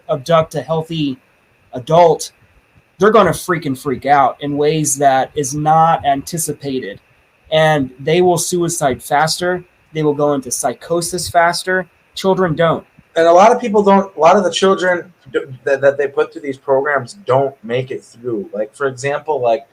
abduct a healthy adult, they're going to freaking freak out in ways that is not anticipated. And they will suicide faster They will go into psychosis faster. Children don't. And a lot of people don't. A lot of the children that they put through these programs don't make it through. Like, for example, like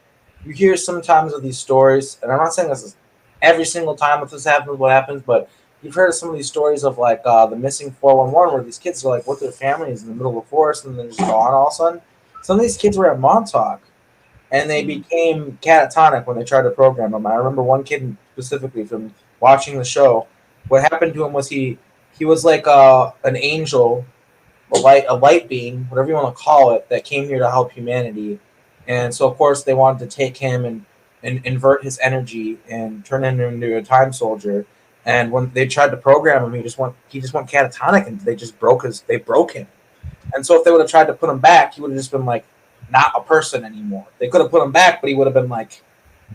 you hear sometimes of these stories, and I'm not saying this is every single time if this happens, what happens, but you've heard of some of these stories of like the missing 411, where these kids are like with their families in the middle of the forest and then just gone all of a sudden. Some of these kids were at Montauk, and they became catatonic when they tried to program them. I remember one kid specifically from watching the show. What happened to him was he was like an angel, a light being, whatever you want to call it, that came here to help humanity. And so, of course, they wanted to take him and invert his energy and turn him into a time soldier. And when they tried to program him, he just went catatonic, and they broke him. And so if they would have tried to put him back, he would have just been like not a person anymore. They could have put him back, but he would have been like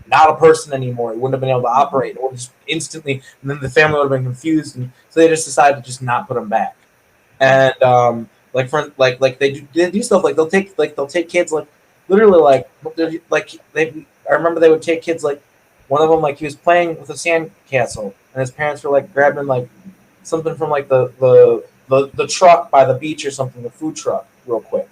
not a person anymore. He wouldn't have been able to operate. It would just instantly, and then the family would have been confused, and so they just decided to just not put him back. And they do stuff like they'll take kids like literally like I remember they would take kids like one of them like he was playing with a sand castle, and his parents were like grabbing like something from like the truck by the beach or something, the food truck, real quick,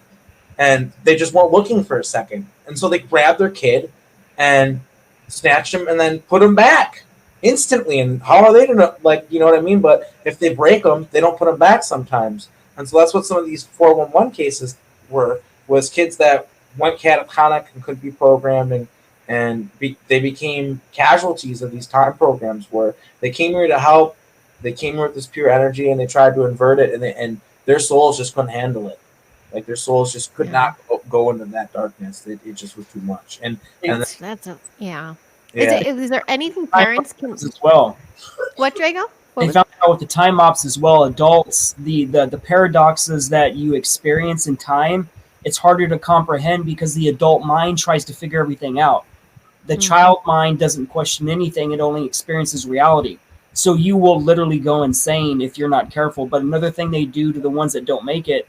and they just weren't looking for a second, and so they grabbed their kid and snatched him and then put him back instantly. And how are they gonna, like, you know what I mean? But if they break them, they don't put them back sometimes. And so that's what some of these 411 cases was kids that went catatonic and couldn't be programmed, and they became casualties of these time programs where they came here to help. They came here with this pure energy, and they tried to invert it, and their souls just couldn't handle it. Like their souls just could not go into that darkness. It just was too much. Is there anything parents can as well? What, Drago? They found out with the time ops as well. Adults, the paradoxes that you experience in time, it's harder to comprehend because the adult mind tries to figure everything out. The child mind doesn't question anything; it only experiences reality. So you will literally go insane if you're not careful. But another thing they do to the ones that don't make it,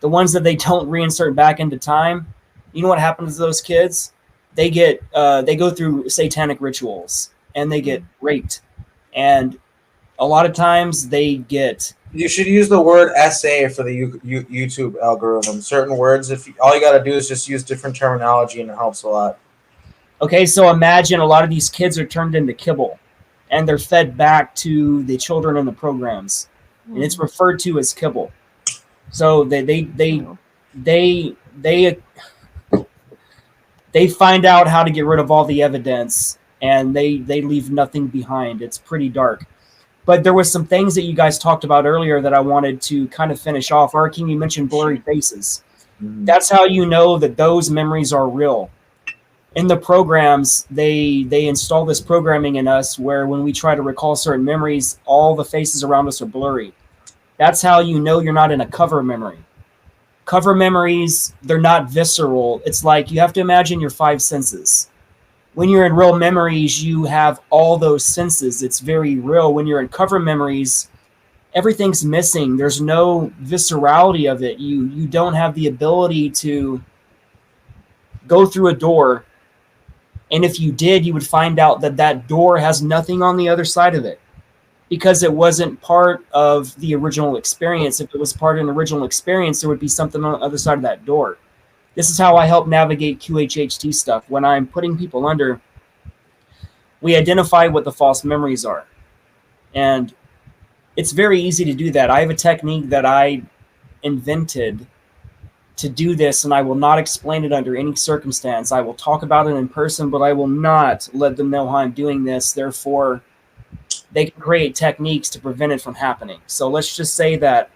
the ones that they don't reinsert back into time, you know what happens to those kids? They go through satanic rituals, and they get raped. And a lot of times they get... You should use the word SA for the YouTube algorithm. Certain words, all you got to do is just use different terminology, and it helps a lot. Okay, so imagine a lot of these kids are turned into kibble, and they're fed back to the children in the programs, and it's referred to as kibble. So they find out how to get rid of all the evidence, and they leave nothing behind. It's pretty dark. But there was some things that you guys talked about earlier that I wanted to kind of finish off. Arkheim, you mentioned blurry faces. That's how you know that those memories are real. In the programs, they install this programming in us where when we try to recall certain memories, all the faces around us are blurry. That's how you know you're not in a cover memory. Cover memories, they're not visceral. It's like you have to imagine your five senses. When you're in real memories, you have all those senses. It's very real. When you're in cover memories, everything's missing. There's no viscerality of it. You don't have the ability to go through a door, and if you did, you would find out that that door has nothing on the other side of it because it wasn't part of the original experience. If it was part of an original experience, there would be something on the other side of that door. This is how I help navigate QHHT stuff. When I'm putting people under, we identify what the false memories are. And it's very easy to do that. I have a technique that I invented to do this, and I will not explain it under any circumstance. I will talk about it in person, but I will not let them know how I'm doing this. Therefore, they can create techniques to prevent it from happening. So let's just say that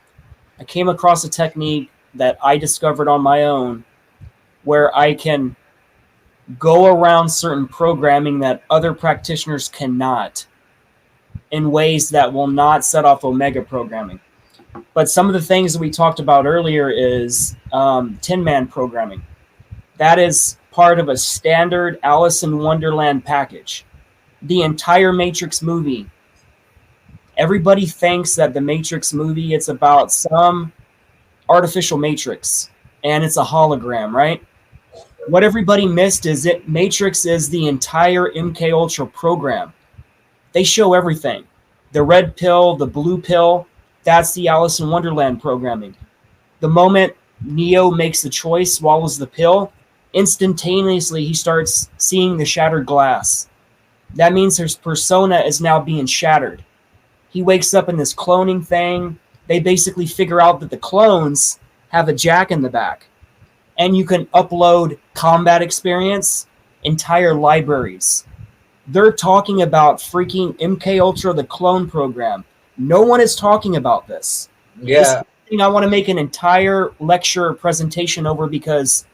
I came across a technique that I discovered on my own where I can go around certain programming that other practitioners cannot in ways that will not set off Omega programming. But some of the things that we talked about earlier is Tin Man programming. That is part of a standard Alice in Wonderland package. The entire Matrix movie. Everybody thinks that the Matrix movie, it's about some artificial Matrix, and it's a hologram, right? What everybody missed is that Matrix is the entire MK Ultra program. They show everything. The red pill, the blue pill, that's the Alice in Wonderland programming. The moment Neo makes the choice, swallows the pill, instantaneously he starts seeing the shattered glass. That means his persona is now being shattered. He wakes up in this cloning thing. They basically figure out that the clones have a jack in the back. And you can upload combat experience, entire libraries. They're talking about freaking MK Ultra, the clone program. No one is talking about this. Yeah. This is thing I want to make an entire lecture presentation over, because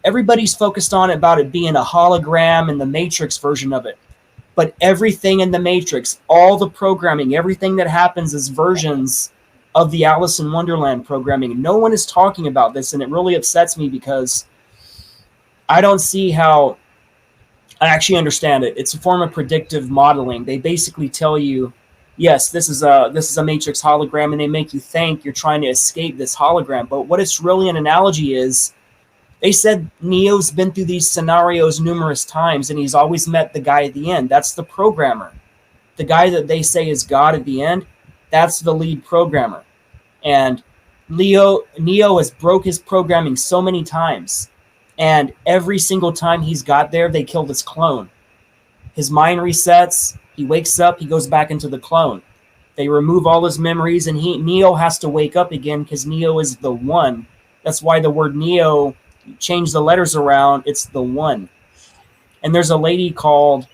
everybody's focused on about it being a hologram and the Matrix version of it. But everything in the Matrix, all the programming, everything that happens is versions of the Alice in Wonderland programming. No one is talking about this, and it really upsets me because I don't see how. I actually understand it. It's a form of predictive modeling. They basically tell you, yes, this is a Matrix hologram, and they make you think you're trying to escape this hologram. But what it's really an analogy is, they said Neo's been through these scenarios numerous times, and he's always met the guy at the end. That's the programmer. The guy that they say is God at the end, that's the lead programmer. And Neo has broke his programming so many times. And every single time he's got there, they kill this clone. His mind resets. He wakes up. He goes back into the clone. They remove all his memories, and Neo has to wake up again because Neo is the one. That's why the word Neo, change the letters around, it's the one. And there's a lady called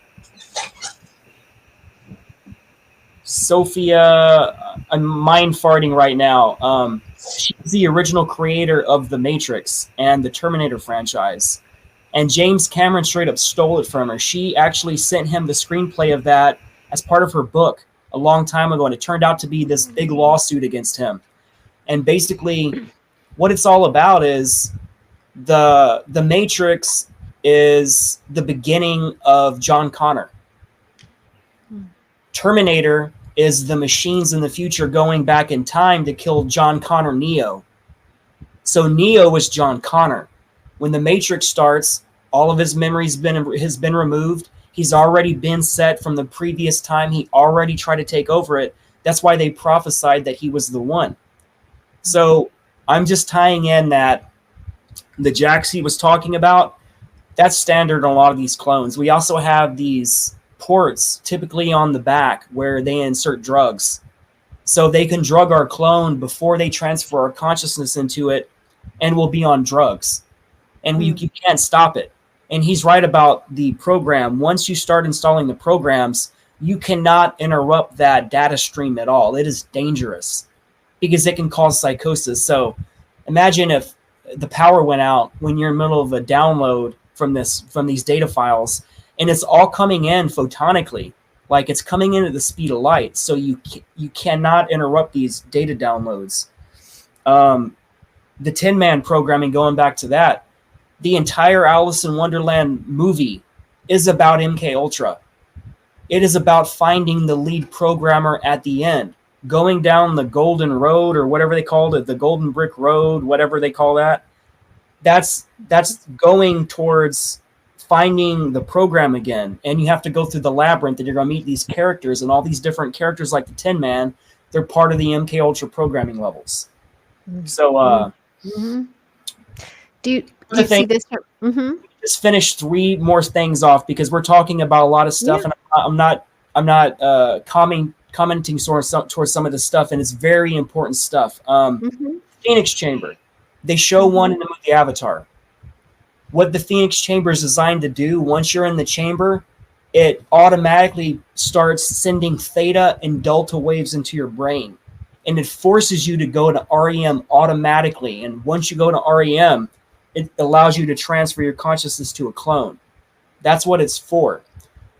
Sophia. I'm mind farting right now. She's the original creator of The Matrix and the Terminator franchise. And James Cameron straight up stole it from her. She actually sent him the screenplay of that as part of her book a long time ago, and it turned out to be this big lawsuit against him. And basically, what it's all about is the Matrix is the beginning of John Connor. Terminator is the machines in the future going back in time to kill John Connor Neo. So Neo is John Connor. When the Matrix starts, all of his memories has been removed. He's already been set from the previous time. He already tried to take over it. That's why they prophesied that he was the one. So I'm just tying in that the jacks he was talking about, that's standard on a lot of these clones. We also have these ports typically on the back where they insert drugs. So they can drug our clone before they transfer our consciousness into it, and we'll be on drugs. And you can't stop it. And he's right about the program. Once you start installing the programs, you cannot interrupt that data stream at all. It is dangerous because it can cause psychosis. So imagine if the power went out when you're in the middle of a download from these data files, and it's all coming in photonically, like it's coming in at the speed of light. So you cannot interrupt these data downloads. The Tin Man programming, going back to that, the entire Alice in Wonderland movie is about MK Ultra. It is about finding the lead programmer at the end, going down the golden road or whatever they called it, the golden brick road, whatever they call that. That's going towards finding the program again. And you have to go through the labyrinth, and you're going to meet these characters, and all these different characters like the Tin Man, they're part of the MK Ultra programming levels. So, do you see this? Just finish 3 more things off because we're talking about a lot of stuff, and I'm not commenting towards some of the stuff, and it's very important stuff. Phoenix Chamber, they show one in the movie Avatar. What the Phoenix Chamber is designed to do, once you're in the chamber, it automatically starts sending theta and delta waves into your brain. And it forces you to go to REM automatically. And once you go to REM, it allows you to transfer your consciousness to a clone. That's what it's for.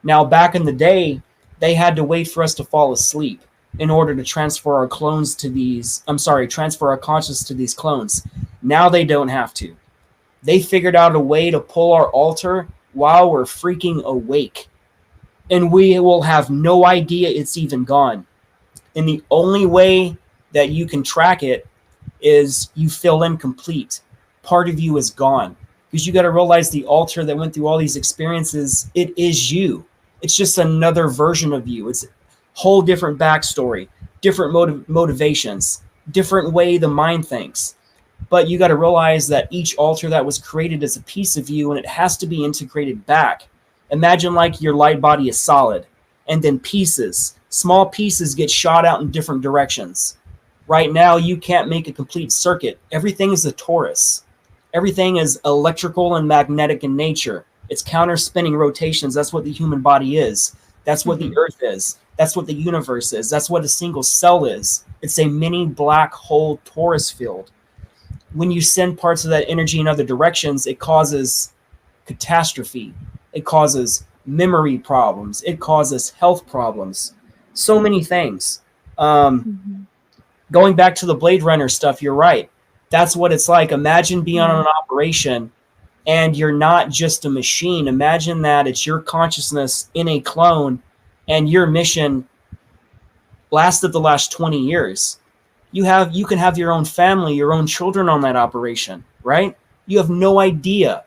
Now, back in the day, they had to wait for us to fall asleep in order to transfer our consciousness to these clones. Now they don't have to. They figured out a way to pull our altar while we're freaking awake. And we will have no idea it's even gone. And the only way that you can track it is you fill in complete. Part of you is gone. Because you got to realize the altar that went through all these experiences, it is you. It's just another version of you. whole different backstory, different motivations, different way the mind thinks. But you got to realize that each alter that was created is a piece of you, and it has to be integrated back. Imagine like your light body is solid, and then pieces, small pieces get shot out in different directions. Right now, you can't make a complete circuit. Everything is a torus. Everything is electrical and magnetic in nature. It's counter-spinning rotations. That's what the human body is. That's what the earth is. That's what the universe is. That's what a single cell is. It's a mini black hole torus field. When you send parts of that energy in other directions, it causes catastrophe. It causes memory problems. It causes health problems. So many things. Going back to the Blade Runner stuff, you're right. That's what it's like. Imagine being on an operation and you're not just a machine. Imagine that it's your consciousness in a clone and your mission lasted the last 20 years. You can have your own family, your own children on that operation, right? You have no idea.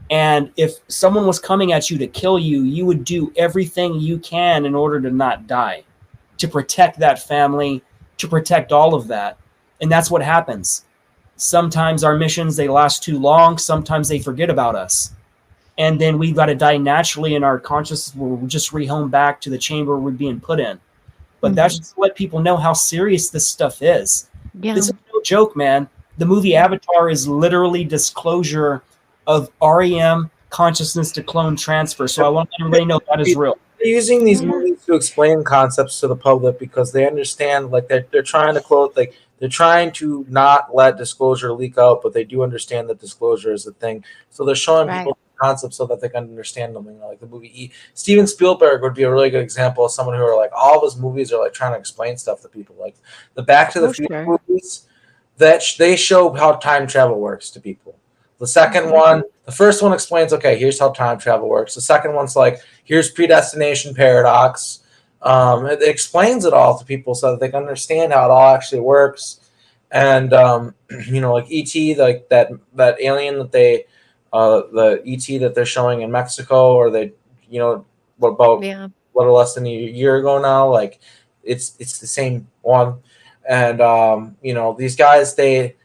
And if someone was coming at you to kill you, you would do everything you can in order to not die, to protect that family, to protect all of that. And that's what happens. Sometimes our missions, they last too long. Sometimes they forget about us. And then we've got to die naturally in our consciousness where we'll just rehome back to the chamber we're being put in. But that's just to let people know how serious this stuff is. Yeah. This is no joke, man. The movie Avatar is literally disclosure of REM consciousness to clone transfer. So I want everybody to know that is real. They're using these movies to explain concepts to the public because they understand, like they're trying to quote, like they're trying to not let disclosure leak out, but they do understand that disclosure is a thing. So they're showing people concepts so that they can understand them. You know, like the movie Steven Spielberg would be a really good example of someone who are like all of his movies are like trying to explain stuff to people. Like the Back to the Future movies, that they show how time travel works to people. The second one, the first one explains, okay, here's how time travel works. The second one's like, here's predestination paradox. It explains it all to people so that they can understand how it all actually works. And you know, like ET, like that alien that they, the ET that they're showing in Mexico, or they, you know, what about little less than a year ago now? Like, it's the same one. And you know, these guys, they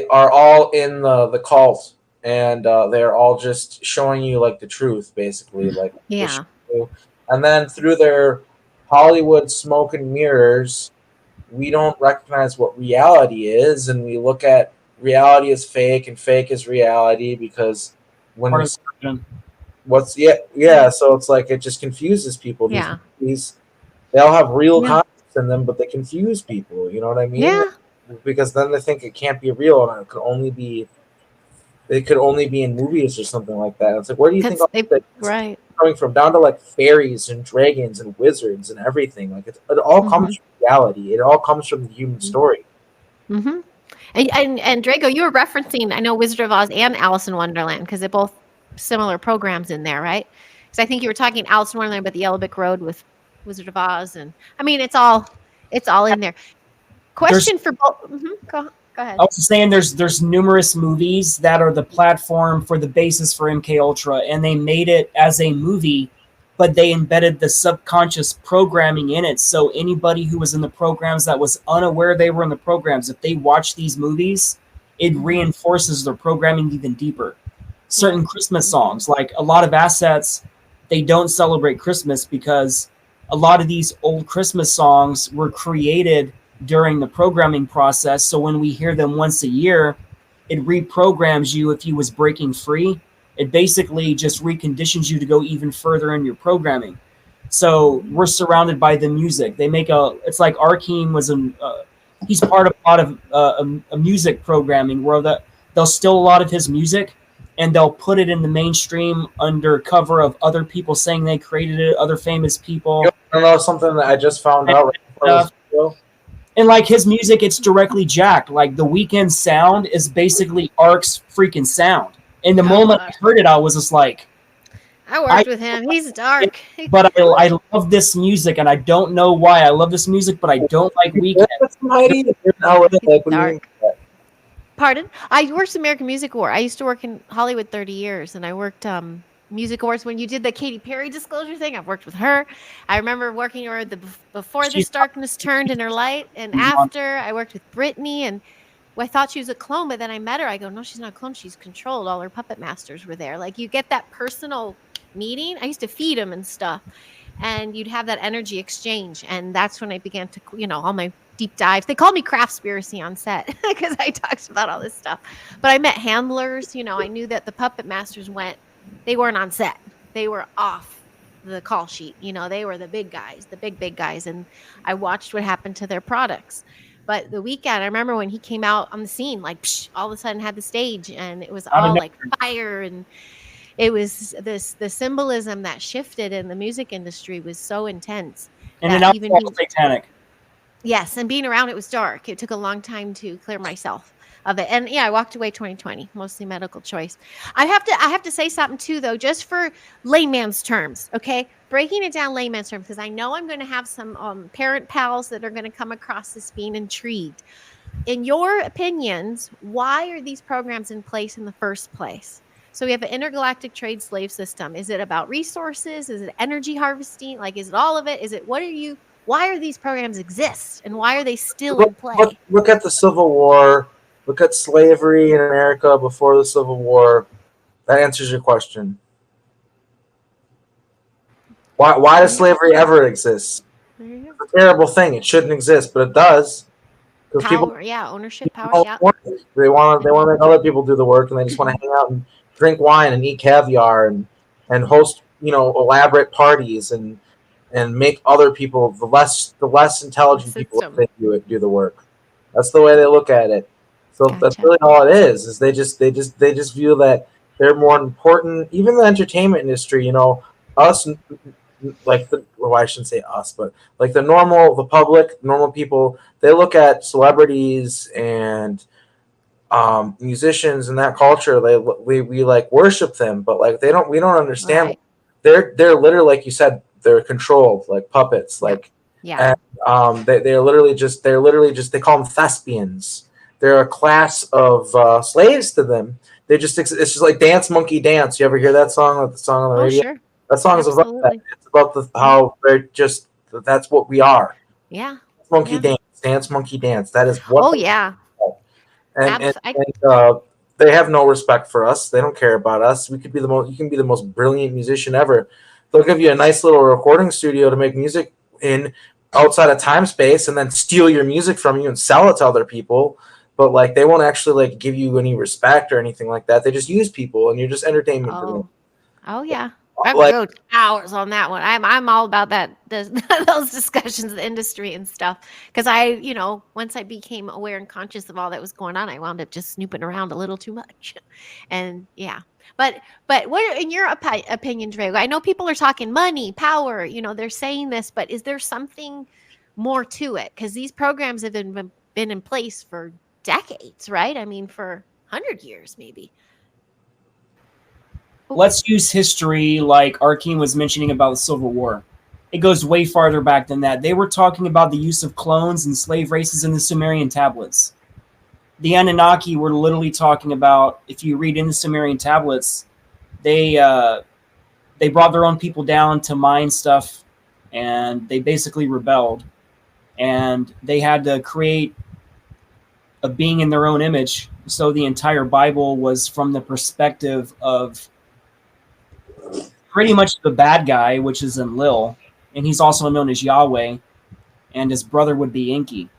are all in the cult, and they're all just showing you like the truth, basically, like and then through their Hollywood smoke and mirrors, we don't recognize what reality is, and we look at reality as fake and fake as reality because when so it's like it just confuses people. These they all have real concepts in them, but they confuse people. You know what I mean? Yeah. Because then they think it can't be real, and it could only be in movies or something like that. It's like, where do you think all that coming from? Down to like fairies and dragons and wizards and everything. Like it all comes from reality. It all comes from the human story. And Drago, you were referencing, I know, Wizard of Oz and Alice in Wonderland because they're both similar programs in there, right? Because I think you were talking Alice in Wonderland, but the Yellow Brick Road with Wizard of Oz, and I mean, it's all in there. Question for both. Go ahead. I was saying there's numerous movies that are the platform for the basis for MK Ultra, and they made it as a movie, but they embedded the subconscious programming in it. So anybody who was in the programs that was unaware they were in the programs, if they watch these movies, it reinforces their programming even deeper. Certain Christmas songs, like a lot of assets, they don't celebrate Christmas because a lot of these old Christmas songs were created during the programming process. So when we hear them once a year, it reprograms you. If you was breaking free, it basically just reconditions you to go even further in your programming. So we're surrounded by the music. They make it's like Arkheim was he's part of a lot of a music programming where they'll steal a lot of his music and they'll put it in the mainstream under cover of other people saying they created it, other famous people. I know something that I just found out right before. And like his music, it's directly jacked. Like the Weeknd sound is basically Ark's freaking sound. And the moment I heard it, I was just like, I worked with him. He's dark. But I love this music, and I don't know why I love this music, but I don't like Weeknd. Dark. Pardon? I worked American Music War. I used to work in Hollywood 30 years, and I worked music awards when you did the Katy Perry disclosure thing. I've worked with her. I remember working with her before this darkness turned in her light, and after I worked with Britney, and I thought she was a clone, but then I met her. I go, no, she's not a clone. She's controlled. All her puppet masters were there. Like, you get that personal meeting. I used to feed them and stuff, and you'd have that energy exchange. And that's when I began to, all my deep dives. They called me Craftspiracy on set because I talked about all this stuff. But I met handlers. I knew that the puppet masters they weren't on set. They were off the call sheet. They were the big guys, the big guys. And I watched what happened to their products. But the weekend, I remember when he came out on the scene, like, all of a sudden had the stage, and it was all like fire, and it was the symbolism that shifted in the music industry was so intense. And then even satanic. Yes, and being around it was dark. It took a long time to clear myself of it. And I walked away 2020, mostly medical choice. I have to say something too, though, just for layman's terms, okay? Breaking it down layman's terms, because I know I'm going to have some parent pals that are going to come across this being intrigued. In your opinions, why are these programs in place in the first place? So we have an intergalactic trade slave system. Is it about resources? Is it energy harvesting? Like, is it all of it? Is it, why are these programs exist, and why are they still in play? Look at the Civil War. Look at slavery in America before the Civil War. That answers your question. Why does slavery ever exist? It's a terrible thing. It shouldn't exist, but it does. Power, ownership, power. Yeah. They want to make other people do the work, and they just want to hang out and drink wine and eat caviar and host elaborate parties and make other people the less intelligent people do the work. That's the way they look at it. So that's really all it is they just view that they're more important. Even the entertainment industry, us, like I shouldn't say us, but like the normal people, they look at celebrities and musicians and that culture. We like worship them, but like we don't understand. Right. They're literally, like you said, they're controlled like puppets. Like, yeah. And they're literally just they call them thespians. They're a class of slaves to them. It's just like Dance Monkey Dance. You ever hear that song? The song on the radio? Sure. That song is about that. It's about how they're just, that's what we are. Yeah. Monkey Dance, Dance Monkey Dance. That is what. Oh yeah. And they have no respect for us. They don't care about us. You can be the most brilliant musician ever. They'll give you a nice little recording studio to make music in outside of time space, and then steal your music from you and sell it to other people. But like, they won't actually like give you any respect or anything like that. They just use people, and you're just entertainment for them. Oh yeah. I could go hours on that one. I'm all about that, those discussions of the industry and stuff. Because once I became aware and conscious of all that was going on, I wound up just snooping around a little too much. And yeah. But what, in your opinion, Drago? I know people are talking money, power. They're saying this, but is there something more to it? Because these programs have been in place for decades, right? I mean, for 100 years, maybe. Let's use history like Arkheim was mentioning about the Civil War. It goes way farther back than that. They were talking about the use of clones and slave races in the Sumerian tablets. The Anunnaki were literally talking about, if you read in the Sumerian tablets, they brought their own people down to mine stuff, and they basically rebelled. And they had to create a being in their own image. So the entire Bible was from the perspective of pretty much the bad guy, which is Enlil, and he's also known as Yahweh, and his brother would be Enki.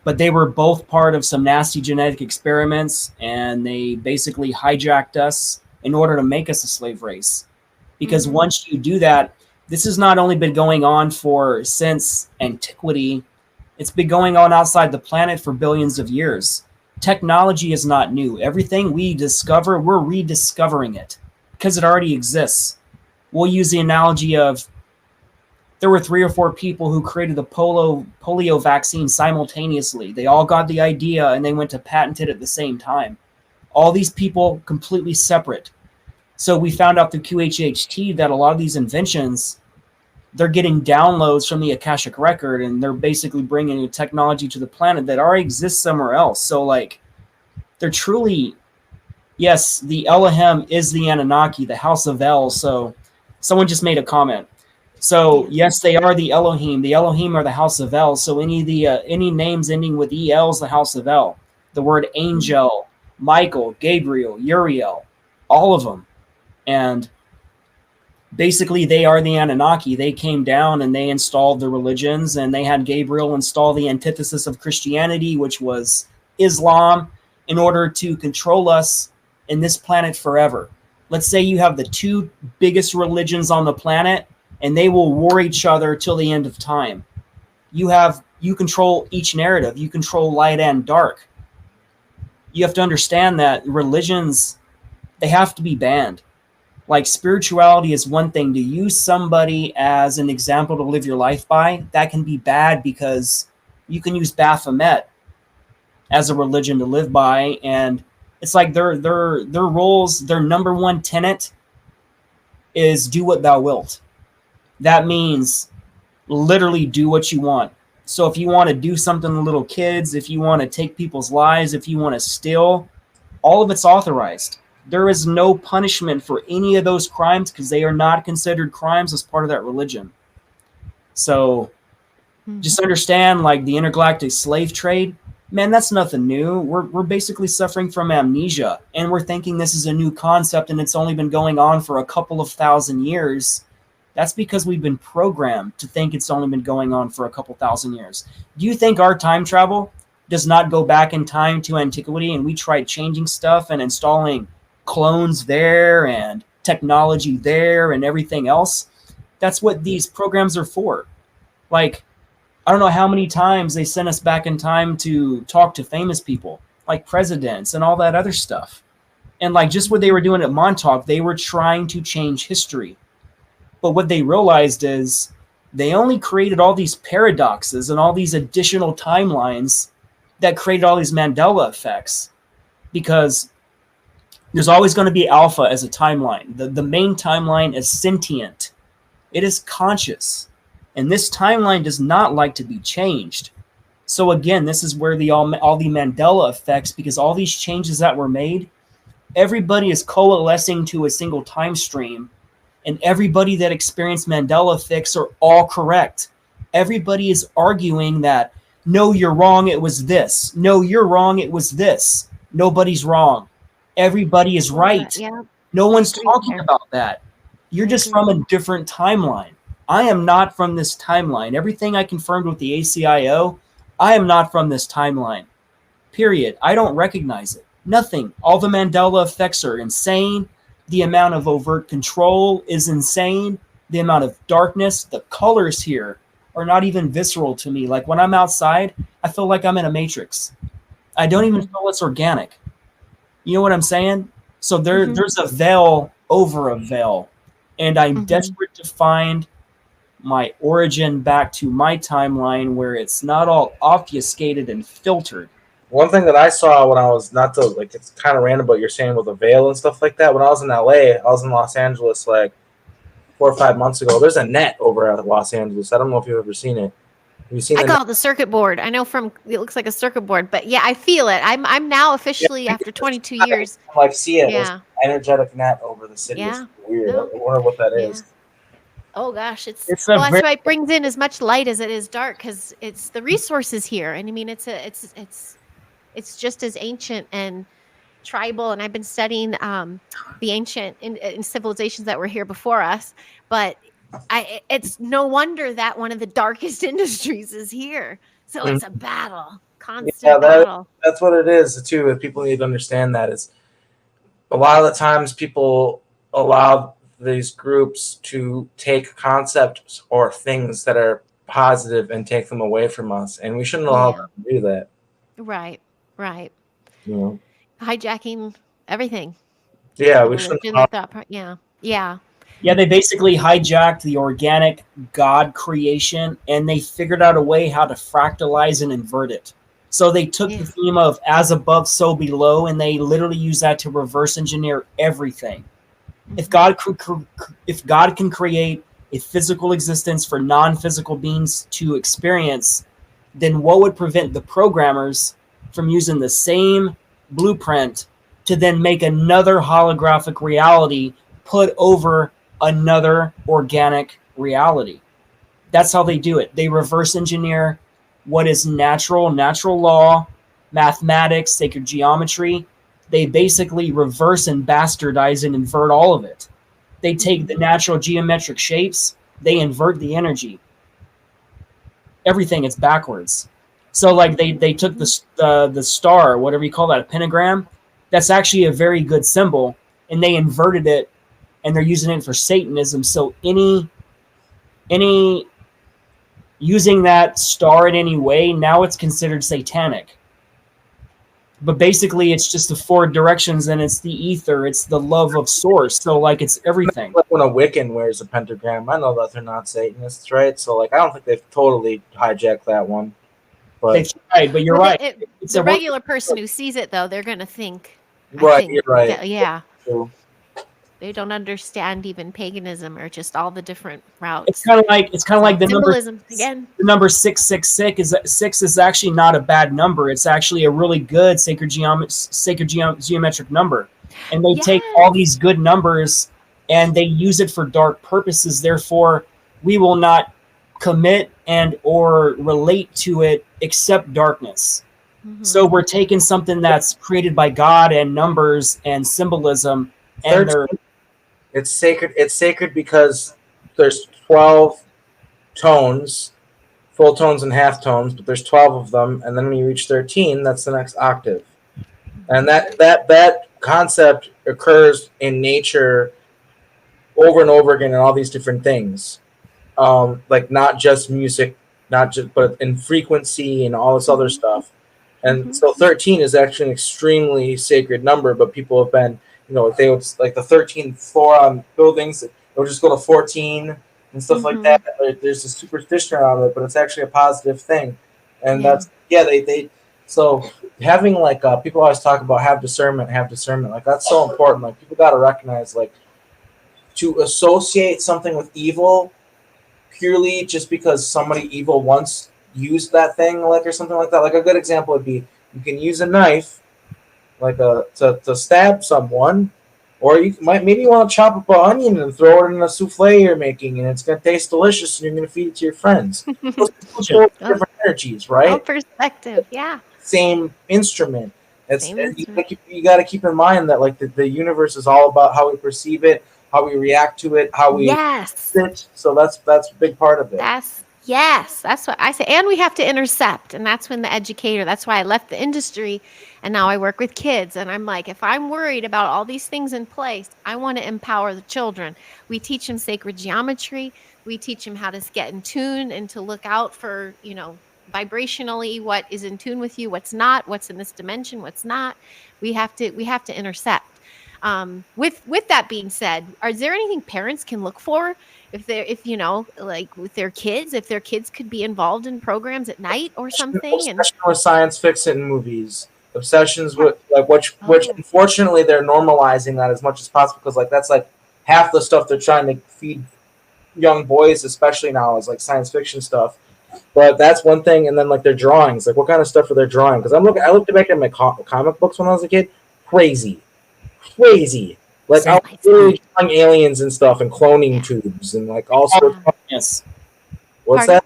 But they were both part of some nasty genetic experiments, and they basically hijacked us in order to make us a slave race. Because once you do that, this has not only been going on since antiquity, it's been going on outside the planet for billions of years. Technology is not new. Everything we discover, we're rediscovering it because it already exists. We'll use the analogy of there were 3 or 4 people who created the polio vaccine simultaneously. They all got the idea and they went to patent it at the same time. All these people completely separate. So we found out through QHHT that a lot of these inventions, they're getting downloads from the Akashic Record, and they're basically bringing a technology to the planet that already exists somewhere else. So like, they're truly Yes, the Elohim is the Anunnaki, the House of El. So someone just made a comment. So yes, they are the Elohim. The Elohim are the House of El. So any names ending with El is the House of El. The word angel, Michael, Gabriel, Uriel, all of them. And basically they are the Anunnaki. They came down and they installed the religions, and they had Gabriel install the antithesis of Christianity, which was Islam, in order to control us in this planet forever. Let's say you have the two biggest religions on the planet, and they will war each other till the end of time. You control each narrative. You control light and dark. You have to understand that religions, they have to be banned. Like, spirituality is one thing. To use somebody as an example to live your life by, that can be bad, because you can use Baphomet as a religion to live by, and it's like their rules, their number one tenet is do what thou wilt. That means literally do what you want. So if you want to do something to little kids, if you want to take people's lives, if you want to steal, all of it's authorized. There is no punishment for any of those crimes, because they are not considered crimes as part of that religion. So just understand, like, the intergalactic slave trade, man, that's nothing new. We're basically suffering from amnesia, and we're thinking this is a new concept and it's only been going on for a couple of thousand years. That's because we've been programmed to think it's only been going on for a couple thousand years. Do you think our time travel does not go back in time to antiquity, and we tried changing stuff and installing clones there and technology there and everything else? That's what these programs are for. Like, I don't know how many times they sent us back in time to talk to famous people, like presidents and all that other stuff. And like, just what they were doing at Montauk, they were trying to change history. But what they realized is they only created all these paradoxes and all these additional timelines that created all these Mandela effects, because there's always going to be alpha as a timeline. The main timeline is sentient. It is conscious. And this timeline does not like to be changed. So again, this is where all the Mandela effects, because all these changes that were made, everybody is coalescing to a single time stream, and everybody that experienced Mandela effects are all correct. Everybody is arguing that, no, you're wrong, it was this. No, you're wrong, it was this. Nobody's wrong. Everybody is right. Yeah. No one's talking about that. You're just from a different timeline. I am not from this timeline. Everything I confirmed with the ACIO, I am not from this timeline. Period. I don't recognize it. Nothing. All the Mandela effects are insane. The amount of overt control is insane. The amount of darkness, the colors here are not even visceral to me. Like, when I'm outside, I feel like I'm in a matrix. I don't even feel it's organic. You know what I'm saying? So there's a veil over a veil. And I'm desperate to find my origin back to my timeline, where it's not all obfuscated and filtered. One thing that I saw when I was, not to, like, it's kind of random, but you're saying with a veil and stuff like that. When I was in LA, I was in Los Angeles like 4 or 5 months ago. There's a net over at Los Angeles. I don't know if you've ever seen it. Have you seen I call it the circuit board. I know it looks like a circuit board, but yeah, I feel it. I'm now officially, after 22 years. Like, see it. Yeah. Energetic net over the city. Yeah. It's weird. No. I wonder what that is. Oh gosh, that's a why it brings in as much light as it is dark, because it's the resources here, and I mean it's just as ancient and tribal. And I've been studying the ancient in civilizations that were here before us, but it's no wonder that one of the darkest industries is here. So it's a battle, constant battle. That's what it is too. People need to understand that is a lot of the times people allow these groups to take concepts or things that are positive and take them away from us, and we shouldn't allow them to do that. Right. You know, hijacking everything. Yeah, we shouldn't. Yeah. They basically hijacked the organic God creation, and they figured out a way how to fractalize and invert it. So they took the theme of as above, so below, and they literally use that to reverse engineer everything. If God can create a physical existence for non-physical beings to experience, then what would prevent the programmers from using the same blueprint to then make another holographic reality put over another organic reality. That's how they do it. They reverse engineer what is natural law, mathematics, sacred geometry. They basically reverse and bastardize and invert all of it. They take the natural geometric shapes, they invert the energy. Everything is backwards. So like they took the star, whatever you call that, a pentagram. That's actually a very good symbol, and they inverted it, and they're using it for Satanism. So any using that star in any way, now it's considered satanic. But basically, it's just the four directions, and it's the ether, it's the love of source. So like it's everything. Like when a Wiccan wears a pentagram, I know that they're not Satanists, right? So like I don't think they've totally hijacked that one. But They've tried, but you're right. It's the regular person who sees it, though, they're going to think. Right, you're right. Yeah. True. They don't understand even paganism or just all the different routes. It's kind of like the symbolism number again. The number 666 is actually not a bad number. It's actually a really good sacred geometric number, and they take all these good numbers and they use it for dark purposes. Therefore, we will not commit and or relate to it except darkness. Mm-hmm. So we're taking something that's created by God and numbers and symbolism, and it's sacred. It's sacred because there's 12 tones, full tones and half tones, but there's 12 of them, and then when you reach 13, that's the next octave. And that concept occurs in nature over and over again in all these different things. Like not just music, but in frequency and all this other stuff. And so 13 is actually an extremely sacred number, but people have been, they would, like the 13th floor on buildings, they'll just go to 14 and stuff like that. There's a superstition around it, but it's actually a positive thing. And so having like, people always talk about have discernment. Like that's so important. Like people got to recognize, like, to associate something with evil purely just because somebody evil once used that thing, like, or something like that. Like a good example would be you can use a knife like to stab someone, or you might maybe want to chop up an onion and throw it in a souffle you're making, and it's going to taste delicious, and you're going to feed it to your friends. Those different energies, right? Oh, perspective, yeah. Same instrument. You got to keep in mind that like the universe is all about how we perceive it, how we react to it, how we sit. So that's a big part of it. That's what I say. And we have to intercept. And that's when that's why I left the industry. And now I work with kids. And I'm like, if I'm worried about all these things in place, I want to empower the children. We teach them sacred geometry. We teach them how to get in tune and to look out for, vibrationally what is in tune with you, what's not, what's in this dimension, what's not. We have to intercept. With that being said, is there anything parents can look for like with their kids, if their kids could be involved in programs at night or something? Obsession with science fiction movies, obsessions with like which unfortunately they're normalizing that as much as possible, because like that's like half the stuff they're trying to feed young boys, especially now, is like science fiction stuff. But that's one thing, and then like their drawings, like what kind of stuff are they drawing? Because I looked back at my comic books when I was a kid, crazy. Like I was really drawing aliens and stuff and cloning tubes and like all sorts of yes. What's that?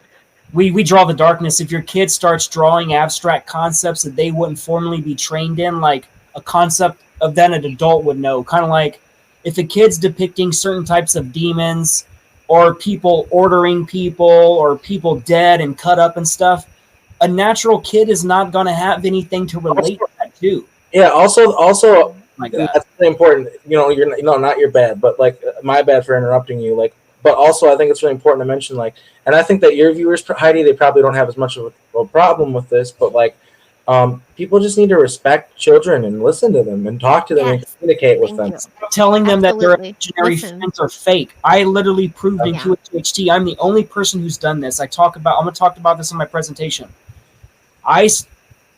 We draw the darkness. If your kid starts drawing abstract concepts that they wouldn't formally be trained in, like a concept of that an adult would know, kind of like if a kid's depicting certain types of demons or people ordering people or people dead and cut up and stuff, a natural kid is not going to have anything to relate to that to. Yeah, also like that. That's really important. You're not your bad, but like my bad for interrupting you. Like, but also I think it's really important to mention, like, and I think that your viewers, Heidi, they probably don't have as much of a problem with this, but like, people just need to respect children and listen to them and talk to them and communicate with them. Telling them that their imaginary friends are fake. I literally proved in QHT. I'm the only person who's done this. I'm going to talk about this in my presentation. I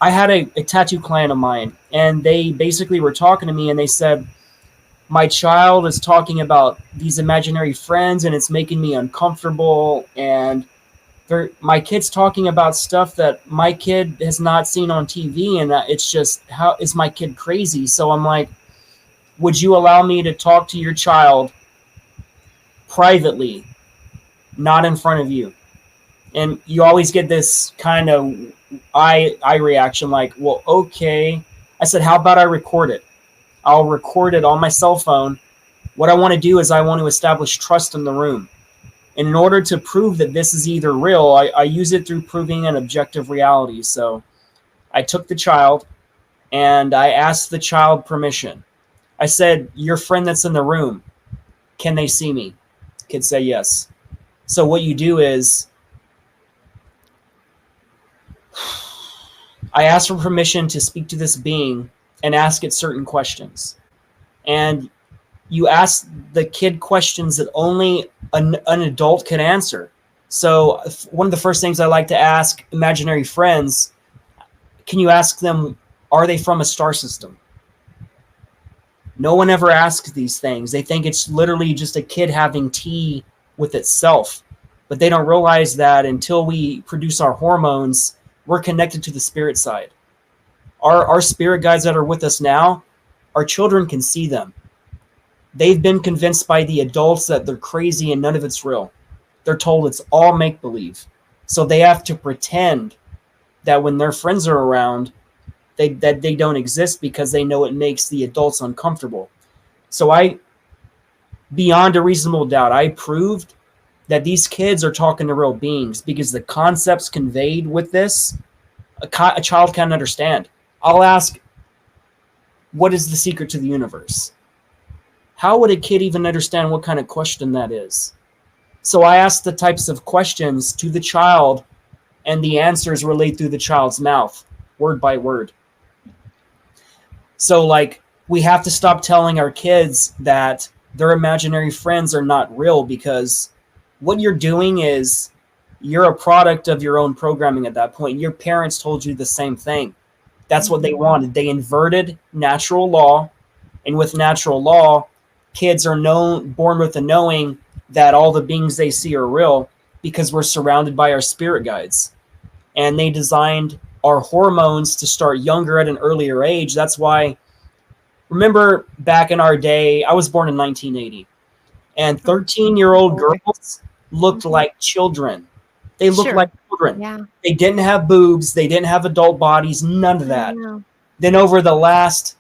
had a tattoo client of mine, and they basically were talking to me, and they said, my child is talking about these imaginary friends, and it's making me uncomfortable, and my kid's talking about stuff that my kid has not seen on TV, and it's just, how is my kid crazy? So I'm like, would you allow me to talk to your child privately, not in front of you? And you always get this kind of eye reaction, like, well, okay. I said, how about I record it? I'll record it on my cell phone. What I want to do is I want to establish trust in the room. And in order to prove that this is either real, I use it through proving an objective reality. So I took the child and I asked the child permission. I said, your friend that's in the room, can they see me? Kid say yes. So what you do is I asked for permission to speak to this being and ask it certain questions. And you ask the kid questions that only an adult can answer. So one of the first things I like to ask imaginary friends, can you ask them, are they from a star system? No one ever asks these things. They think it's literally just a kid having tea with itself. But they don't realize that until we produce our hormones, we're connected to the spirit side. Our spirit guides that are with us now, our children can see them. They've been convinced by the adults that they're crazy and none of it's real. They're told it's all make-believe. So they have to pretend that when their friends are around, that they don't exist because they know it makes the adults uncomfortable. So beyond a reasonable doubt, I proved that these kids are talking to real beings because the concepts conveyed with this, a child can't understand. I'll ask, what is the secret to the universe? How would a kid even understand what kind of question that is? So I ask the types of questions to the child, and the answers relate through the child's mouth, word by word. So, like, we have to stop telling our kids that their imaginary friends are not real, because what you're doing is you're a product of your own programming at that point. Your parents told you the same thing. That's what they wanted. They inverted natural law, and with natural law, kids are born with a knowing that all the beings they see are real because we're surrounded by our spirit guides. And they designed our hormones to start younger at an earlier age. That's why, remember back in our day, I was born in 1980, and 13-year-old girls looked like children. They looked like children. Yeah. They didn't have boobs. They didn't have adult bodies, none of that. Then over the last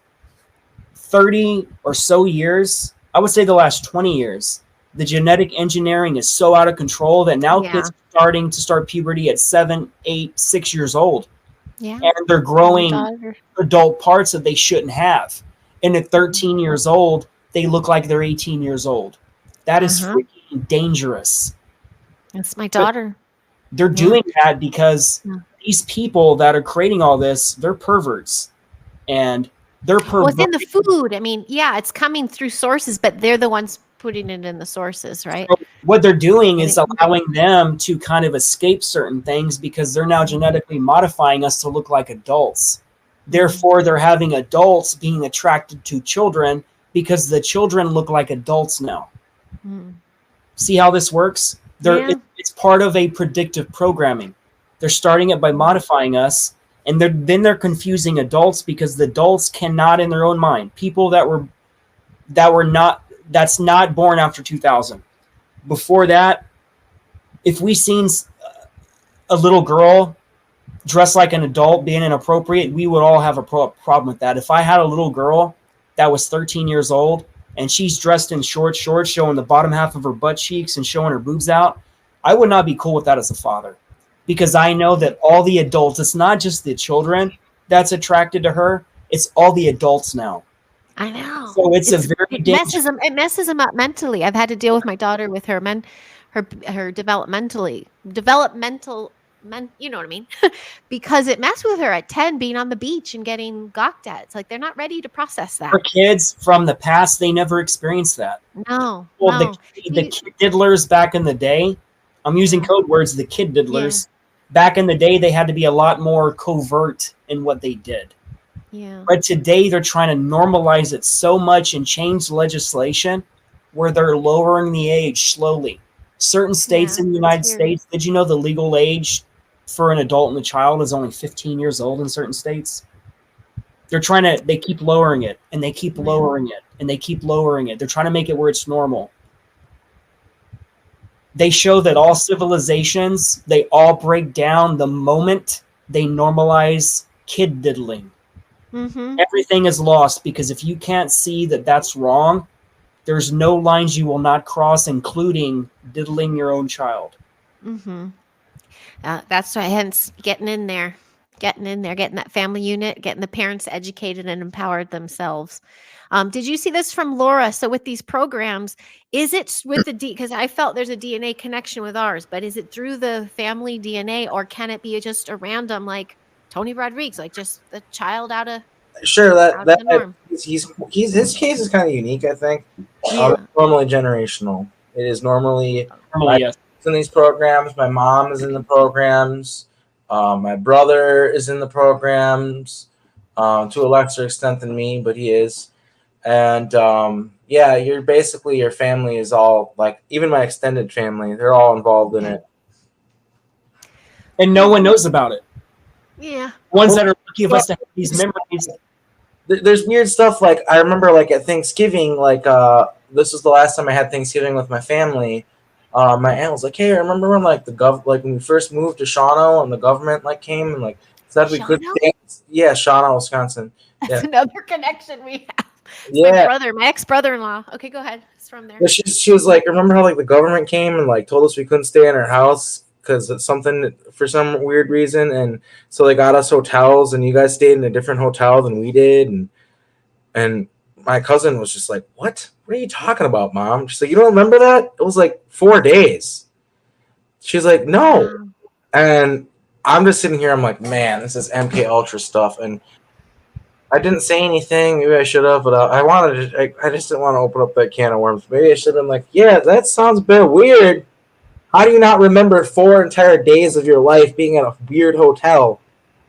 30 or so years, I would say the last 20 years, the genetic engineering is so out of control that now kids are starting to start puberty at 7, 8, 6 years old. Yeah. And they're growing adult parts that they shouldn't have. And at 13 years old, they look like they're 18 years old. That is freaking dangerous. That's my daughter. But they're doing that because these people that are creating all this, they're perverts. And they're perverts. Well, it's in the food. I mean, yeah, it's coming through sources, but they're the ones putting it in the sources, right? So what they're doing is allowing them to kind of escape certain things because they're now genetically modifying us to look like adults. Therefore, they're having adults being attracted to children because the children look like adults now. See how this works? It's part of a predictive programming. They're starting it by modifying us, and then they're confusing adults because the adults cannot, in their own mind, people that's not born after 2000. Before that, if we seen a little girl dressed like an adult being inappropriate, we would all have a problem with that. If I had a little girl that was 13 years old and she's dressed in shorts showing the bottom half of her butt cheeks and showing her boobs out, I would not be cool with that as a father, because I know that all the adults, it's not just the children that's attracted to her, it's all the adults now. I know. So it's a very dangerous. It messes them up mentally. I've had to deal with my daughter with her developmental, you know what I mean? Because it messed with her at 10, being on the beach and getting gawked at. It's like they're not ready to process that. For kids from the past, they never experienced that. No. Well, no. The kid diddlers back in the day, I'm using code words, the kid diddlers. Yeah. Back in the day, they had to be a lot more covert in what they did. Yeah. But today they're trying to normalize it so much and change legislation where they're lowering the age slowly. Certain states Yeah, in the that's United weird. States, did you know the legal age for an adult and a child is only 15 years old in certain states? They keep lowering it, and they keep lowering it, and they keep lowering it. They're trying to make it where it's normal. They show that all civilizations, they all break down the moment they normalize kid diddling. Mm-hmm. Everything is lost because if you can't see that that's wrong, there's no lines you will not cross, including diddling your own child. Mm-hmm. That's why, hence getting in there, getting that family unit, getting the parents educated and empowered themselves. Did you see this from Laura? So with these programs, is it with the because I felt there's a DNA connection with ours, but is it through the family DNA, or can it be just a random like Tony Rodriguez, like just the child out of Sure, out of the norm? he's his case is kind of unique. I think Yeah. it's normally generational. It is normally Normally, yes. in these programs. My mom is in the programs. My brother is in the programs to a lesser extent than me, but he is. And yeah, you're basically your family is all like even my extended family. They're all involved in it. And no one knows about it. Yeah. Ones that are lucky of us to have these memories. There's weird stuff like I remember like at Thanksgiving, like this was the last time I had Thanksgiving with my family. My aunt was like, "Hey, I remember when like when we first moved to Shawano and the government like came and like said we could yeah, Shawano, Wisconsin. That's Yeah. another connection we have. It's Yeah. my ex-brother-in-law. Okay, go ahead. It's from there. But she was like, remember how like the government came and like told us we couldn't stay in our house because it's something for some weird reason, and so they got us hotels, and you guys stayed in a different hotel than we did, and my cousin was just like, what are you talking about, Mom? She's like, you don't remember that? It was like 4 days. She's like, no. And I'm just sitting here, I'm like, man, this is MK Ultra stuff, and I didn't say anything. Maybe I should have, but I just didn't want to open up that can of worms. Maybe I should have been like, yeah, that sounds a bit weird. How do you not remember 4 entire days of your life being at a weird hotel?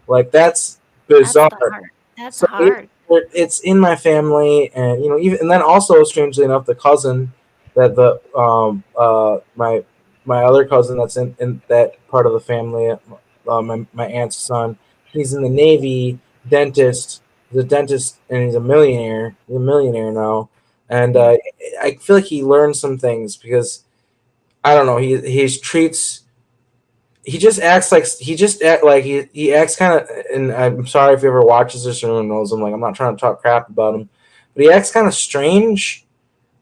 Like, that's bizarre. That's hard. It's in my family, and and then also strangely enough, the cousin that my other cousin that's in that part of the family, my aunt's son, he's in the Navy, dentist. He's a dentist, and he's a millionaire. He's a millionaire now, and I feel like he learned some things because I don't know. He just acts like he acts kind of. And I'm sorry if he ever watches this or anyone knows him. Like, I'm not trying to talk crap about him, but he acts kind of strange.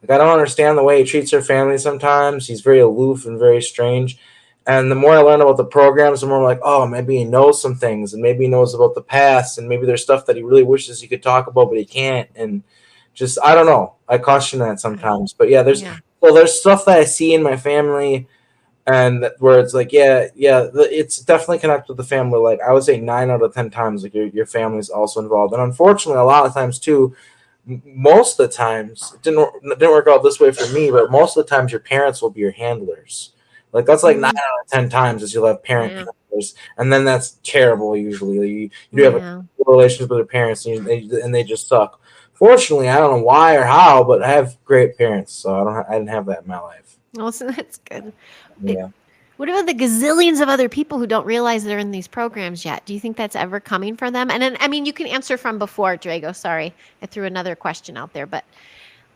Like, I don't understand the way he treats her family sometimes. He's very aloof and very strange. And the more I learn about the programs, the more I'm like, oh, maybe he knows some things, and maybe he knows about the past, and maybe there's stuff that he really wishes he could talk about, but he can't. And just, I don't know. I caution that sometimes. But yeah, there's stuff that I see in my family, and where it's like, it's definitely connected with the family. Like, I would say 9 out of 10 times, like your family is also involved. And unfortunately, a lot of times too, most of the times, it didn't work out this way for me, but most of the times your parents will be your handlers. Like, that's like 9 out of 10 times is you'll have parent handlers, and then that's terrible usually. You do have a relationship with your parents, and they just suck. Fortunately, I don't know why or how, but I have great parents, so I didn't have that in my life. Also, that's good. Yeah. What about the gazillions of other people who don't realize they're in these programs yet? Do you think that's ever coming for them? And then, I mean, you can answer from before, Drago. Sorry, I threw another question out there, but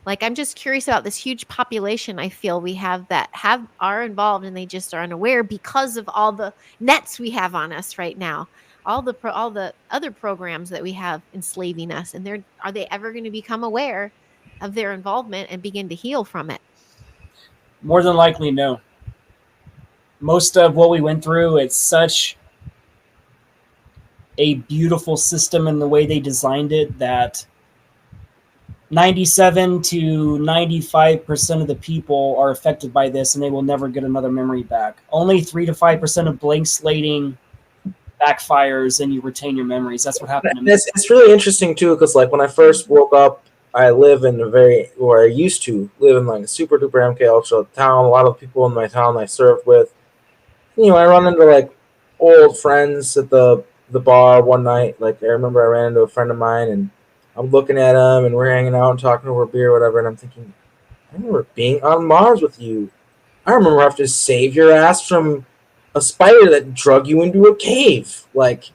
like, I'm just curious about this huge population I feel we have that are involved, and they just are unaware because of all the nets we have on us right now, all the other programs that we have enslaving us, and are they ever going to become aware of their involvement and begin to heal from it? More than likely, no. Most of what we went through, it's such a beautiful system in the way they designed it that 97 to 95% of the people are affected by this, and they will never get another memory back. Only 3 to 5% of blank slating backfires, and you retain your memories. That's what happened to me. It's really interesting too, because like when I first woke up, I live in I used to live in like a super duper MK Ultra town. A lot of people in my town I served with. I run into like old friends at the bar one night. Like, I remember I ran into a friend of mine, and I'm looking at him, and we're hanging out and talking over beer or whatever, and I'm thinking, I remember being on Mars with you. I remember I have to save your ass from a spider that drug you into a cave. Like,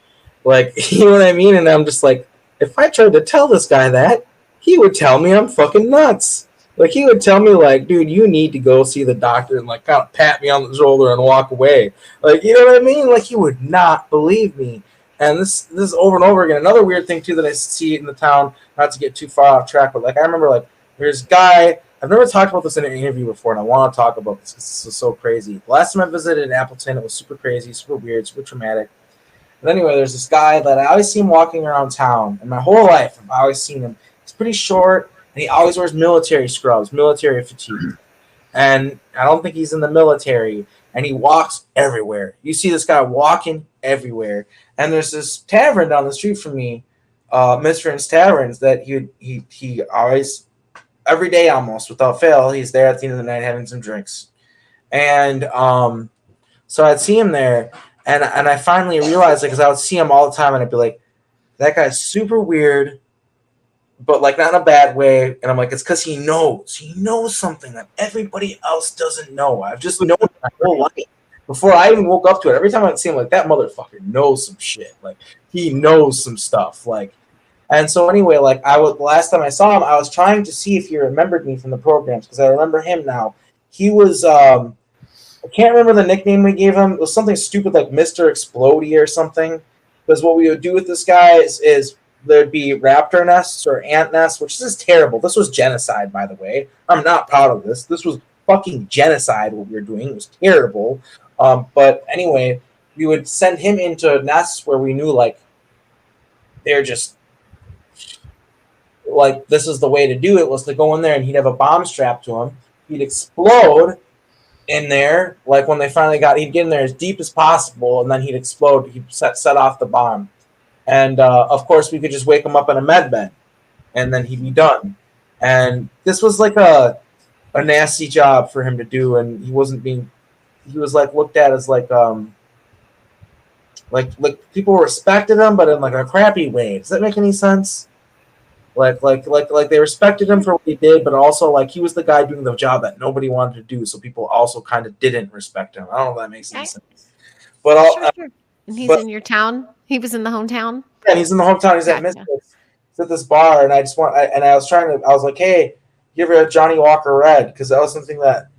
you know what I mean? And I'm just like, if I tried to tell this guy that, he would tell me I'm fucking nuts. Like, he would tell me, like, dude, you need to go see the doctor and, like, kind of pat me on the shoulder and walk away. Like, you know what I mean? Like, he would not believe me. And this is over and over again. Another weird thing, too, that I see in the town, not to get too far off track, but, like, I remember, like, there's a guy, I've never talked about this in an interview before, and I want to talk about this because this is so crazy. Last time I visited Appleton, it was super crazy, super weird, super traumatic. But anyway, there's this guy that I always see him walking around town, and my whole life I've always seen him. He's pretty short, and he always wears military scrubs, military fatigue. And I don't think he's in the military, and he walks everywhere. You see this guy walking everywhere. And there's this tavern down the street from me, Mr. N's Taverns, that he always, every day almost, without fail, he's there at the end of the night having some drinks. And so I'd see him there, and I finally realized, because I would see him all the time, and I'd be like, that guy's super weird, but, like, not in a bad way. And I'm like, it's because he knows something that everybody else doesn't know. I've just known it my whole life before I even woke up to it. Every time I'd see him, like, that motherfucker knows some shit. Like, he knows some stuff. Like, and so anyway, like, last time I saw him, I was trying to see if he remembered me from the programs, because I remember him now. He was I can't remember the nickname we gave him. It was something stupid like Mr. Explodey or something. Because what we would do with this guy is there'd be raptor nests or ant nests, which is terrible. This was genocide, by the way. I'm not proud of this. This was fucking genocide, what we were doing. It was terrible. But anyway, we would send him into nests where we knew, like, they're just, like, this is the way to do it, was to go in there and he'd have a bomb strapped to him. He'd explode in there, like, when they finally he'd get in there as deep as possible, and then he'd explode. He'd set off the bomb. And, of course, we could just wake him up in a med bed, and then he'd be done. And this was, like, a nasty job for him to do, and he was, like, looked at as, like people respected him, but in, like, a crappy way. Does that make any sense? Like they respected him for what he did, but also, like, he was the guy doing the job that nobody wanted to do, so people also kind of didn't respect him. I don't know if that makes any sense. But sure. And he's in your town? He was in the hometown? Yeah, he's in the hometown. He's at Mystic. He's at this bar, and I was like, hey, you ever had Johnny Walker Red? Because that was something that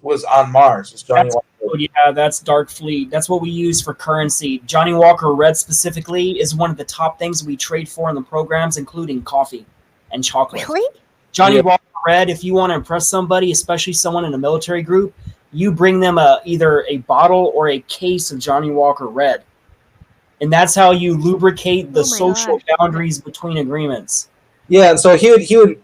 was on Mars. Was Johnny Walker. Oh, yeah, that's Dark Fleet. That's what we use for currency. Johnny Walker Red specifically is one of the top things we trade for in the programs, including coffee and chocolate. Really? Johnny Walker Red, if you want to impress somebody, especially someone in a military group, you bring them either a bottle or a case of Johnny Walker Red. And that's how you lubricate the social boundaries between agreements. Yeah, and so he would.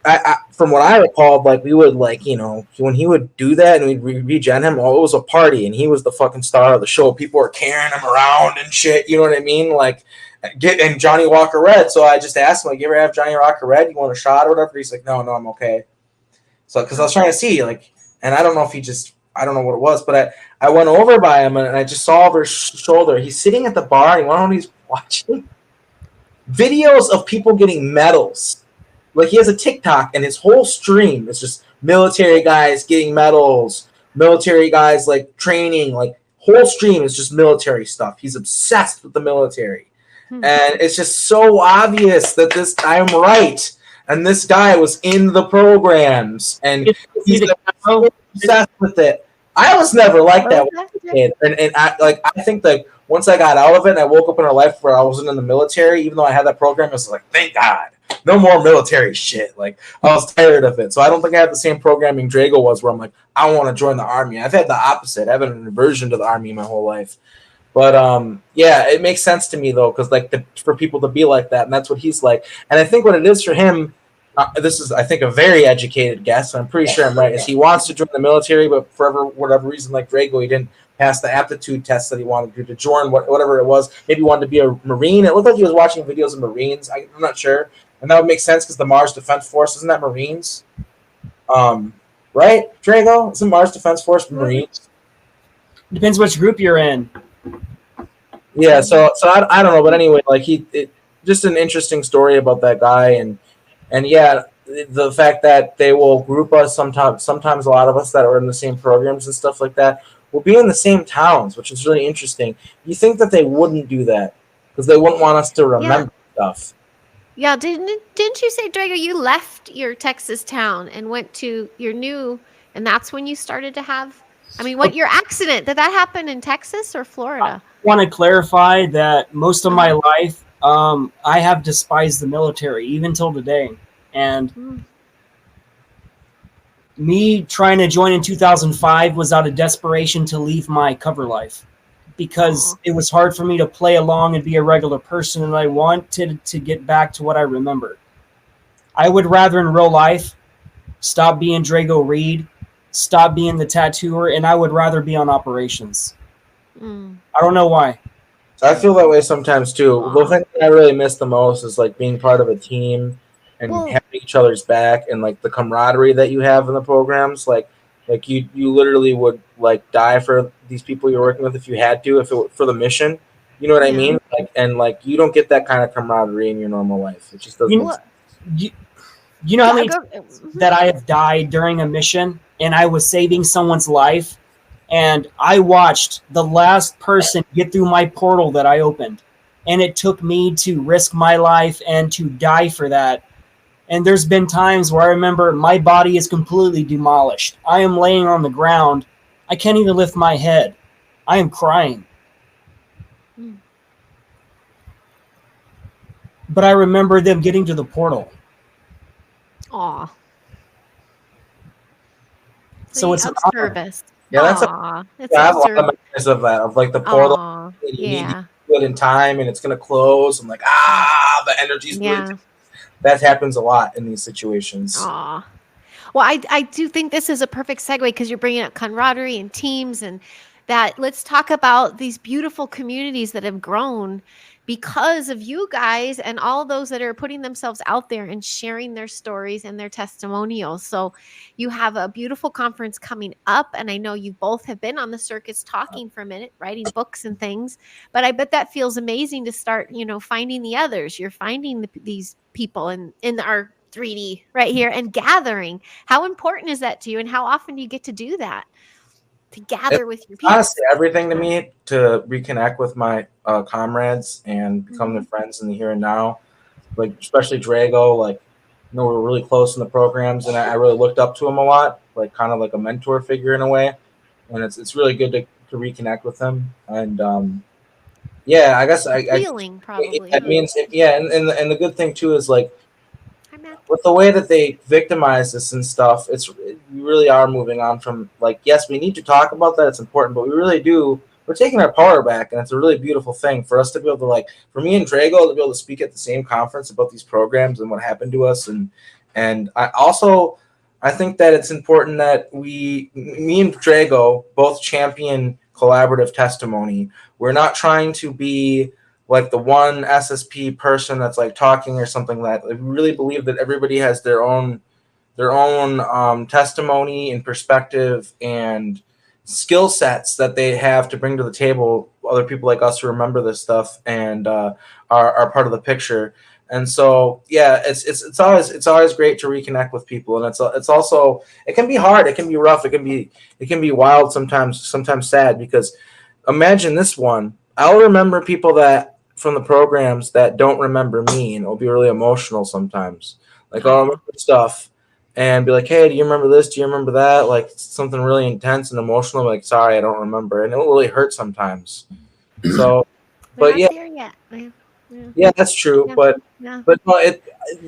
From what I recall, like, we would, like, you know, when he would do that and we'd regen him, it was a party, and he was the fucking star of the show. People were carrying him around and shit. You know what I mean? Like, and Johnny Walker Red. So I just asked him, like, you ever have Johnny Walker Red? You want a shot or whatever? He's like, no, I'm okay. So because I was trying to see, like, and I don't know if I don't know what it was, but I went over by him and I just saw over his shoulder. He's sitting at the bar, and you know what he's watching? Videos of people getting medals. Like, he has a TikTok, and his whole stream is just military guys getting medals, military guys, like, training. Like, whole stream is just military stuff. He's obsessed with the military. And it's just so obvious that I'm right. And this guy was in the programs, and he's so obsessed with it. I was never like that when I was a kid. And I think that once I got out of it and I woke up in a life where I wasn't in the military, even though I had that program, I was like, thank God. No more military shit. Like, I was tired of it. So I don't think I have the same programming Drago was, where I'm like, I want to join the army. I've had the opposite. I've had an aversion to the army my whole life. But yeah, it makes sense to me though, because like for people to be like that, and that's what he's like. And I think what it is for him, this is, I think, a very educated guess, and I'm pretty sure I'm right, is he wants to join the military, but for whatever reason, like Drago, he didn't pass the aptitude test that he wanted to join, whatever it was. Maybe he wanted to be a Marine. It looked like he was watching videos of Marines. I'm not sure. And that would make sense because the Mars Defense Force, isn't that Marines? Right, Drago? Isn't Mars Defense Force Marines? Depends which group you're in. Yeah, so I don't know, but anyway, like just an interesting story about that guy, and yeah, the fact that they will group us sometimes a lot of us that are in the same programs and stuff like that will be in the same towns, which is really interesting. You think that they wouldn't do that because they wouldn't want us to remember stuff. Yeah, didn't you say, Drago, you left your Texas town and went to your new, and that's when you started to have, I mean, what, your accident, did that happen in Texas or Florida? I want to clarify that most of my life, I have despised the military, even till today. And me trying to join in 2005 was out of desperation to leave my cover life, because it was hard for me to play along and be a regular person, and I wanted to get back to what I remember. I would rather in real life stop being Drago Reid, stop being the tattooer, and I would rather be on operations. I don't know why. I feel that way sometimes too. The thing that I really miss the most is like being part of a team and having each other's back, and like the camaraderie that you have in the programs. Like you literally would like die for these people you're working with if you had to, if it were for the mission. You know what I mean? Like, and like you don't get that kind of camaraderie in your normal life. It just doesn't. You know how many times that I have died during a mission and I was saving someone's life, and I watched the last person get through my portal that I opened, and it took me to risk my life and to die for that. And there's been times where I remember my body is completely demolished. I am laying on the ground. I can't even lift my head. I am crying. But I remember them getting to the portal. Aw. So it's of service. Yeah, that's I have a lot of memories of that, of like the portal. You need to do it in time, and it's gonna close. I'm like, the energy's really. That happens a lot in these situations. Aw. Well, I do think this is a perfect segue because you're bringing up camaraderie and teams, and that let's talk about these beautiful communities that have grown because of you guys and all those that are putting themselves out there and sharing their stories and their testimonials. So you have a beautiful conference coming up, and I know you both have been on the circuits talking for a minute, writing books and things, but I bet that feels amazing to start, finding the others. You're finding these people in our 3D right here and gathering. How important is that to you, and how often do you get to do that? To gather with your people? Honestly, everything to me to reconnect with my comrades and become their friends in the here and now. Like especially Drago, like we're really close in the programs, and I really looked up to him a lot, like kind of like a mentor figure in a way. And it's really good to reconnect with him. And I guess healing probably. It means and the good thing too is like with the way that they victimize us and stuff, we really are moving on from like, yes, we need to talk about that. It's important, but we really do. We're taking our power back, and it's a really beautiful thing for us to be able to for me and Drago to be able to speak at the same conference about these programs and what happened to us. And I think that it's important that me and Drago both champion collaborative testimony. We're not trying to be like the one SSP person that's like talking or something like that. We really believe that everybody has their own testimony and perspective and skill sets that they have to bring to the table. Other people like us who remember this stuff and are part of the picture. And so, it's always great to reconnect with people. And it's also, it can be hard. It can be rough. It can be wild sometimes sad, because imagine this one. I'll remember people that from the programs that don't remember me, and it'll be really emotional sometimes. Like I'll remember stuff and be like, hey, do you remember this? Do you remember that? Like something really intense and emotional. I'm like, sorry, I don't remember. And it'll really hurt sometimes. So, but not there yet. Yeah, that's true. But no,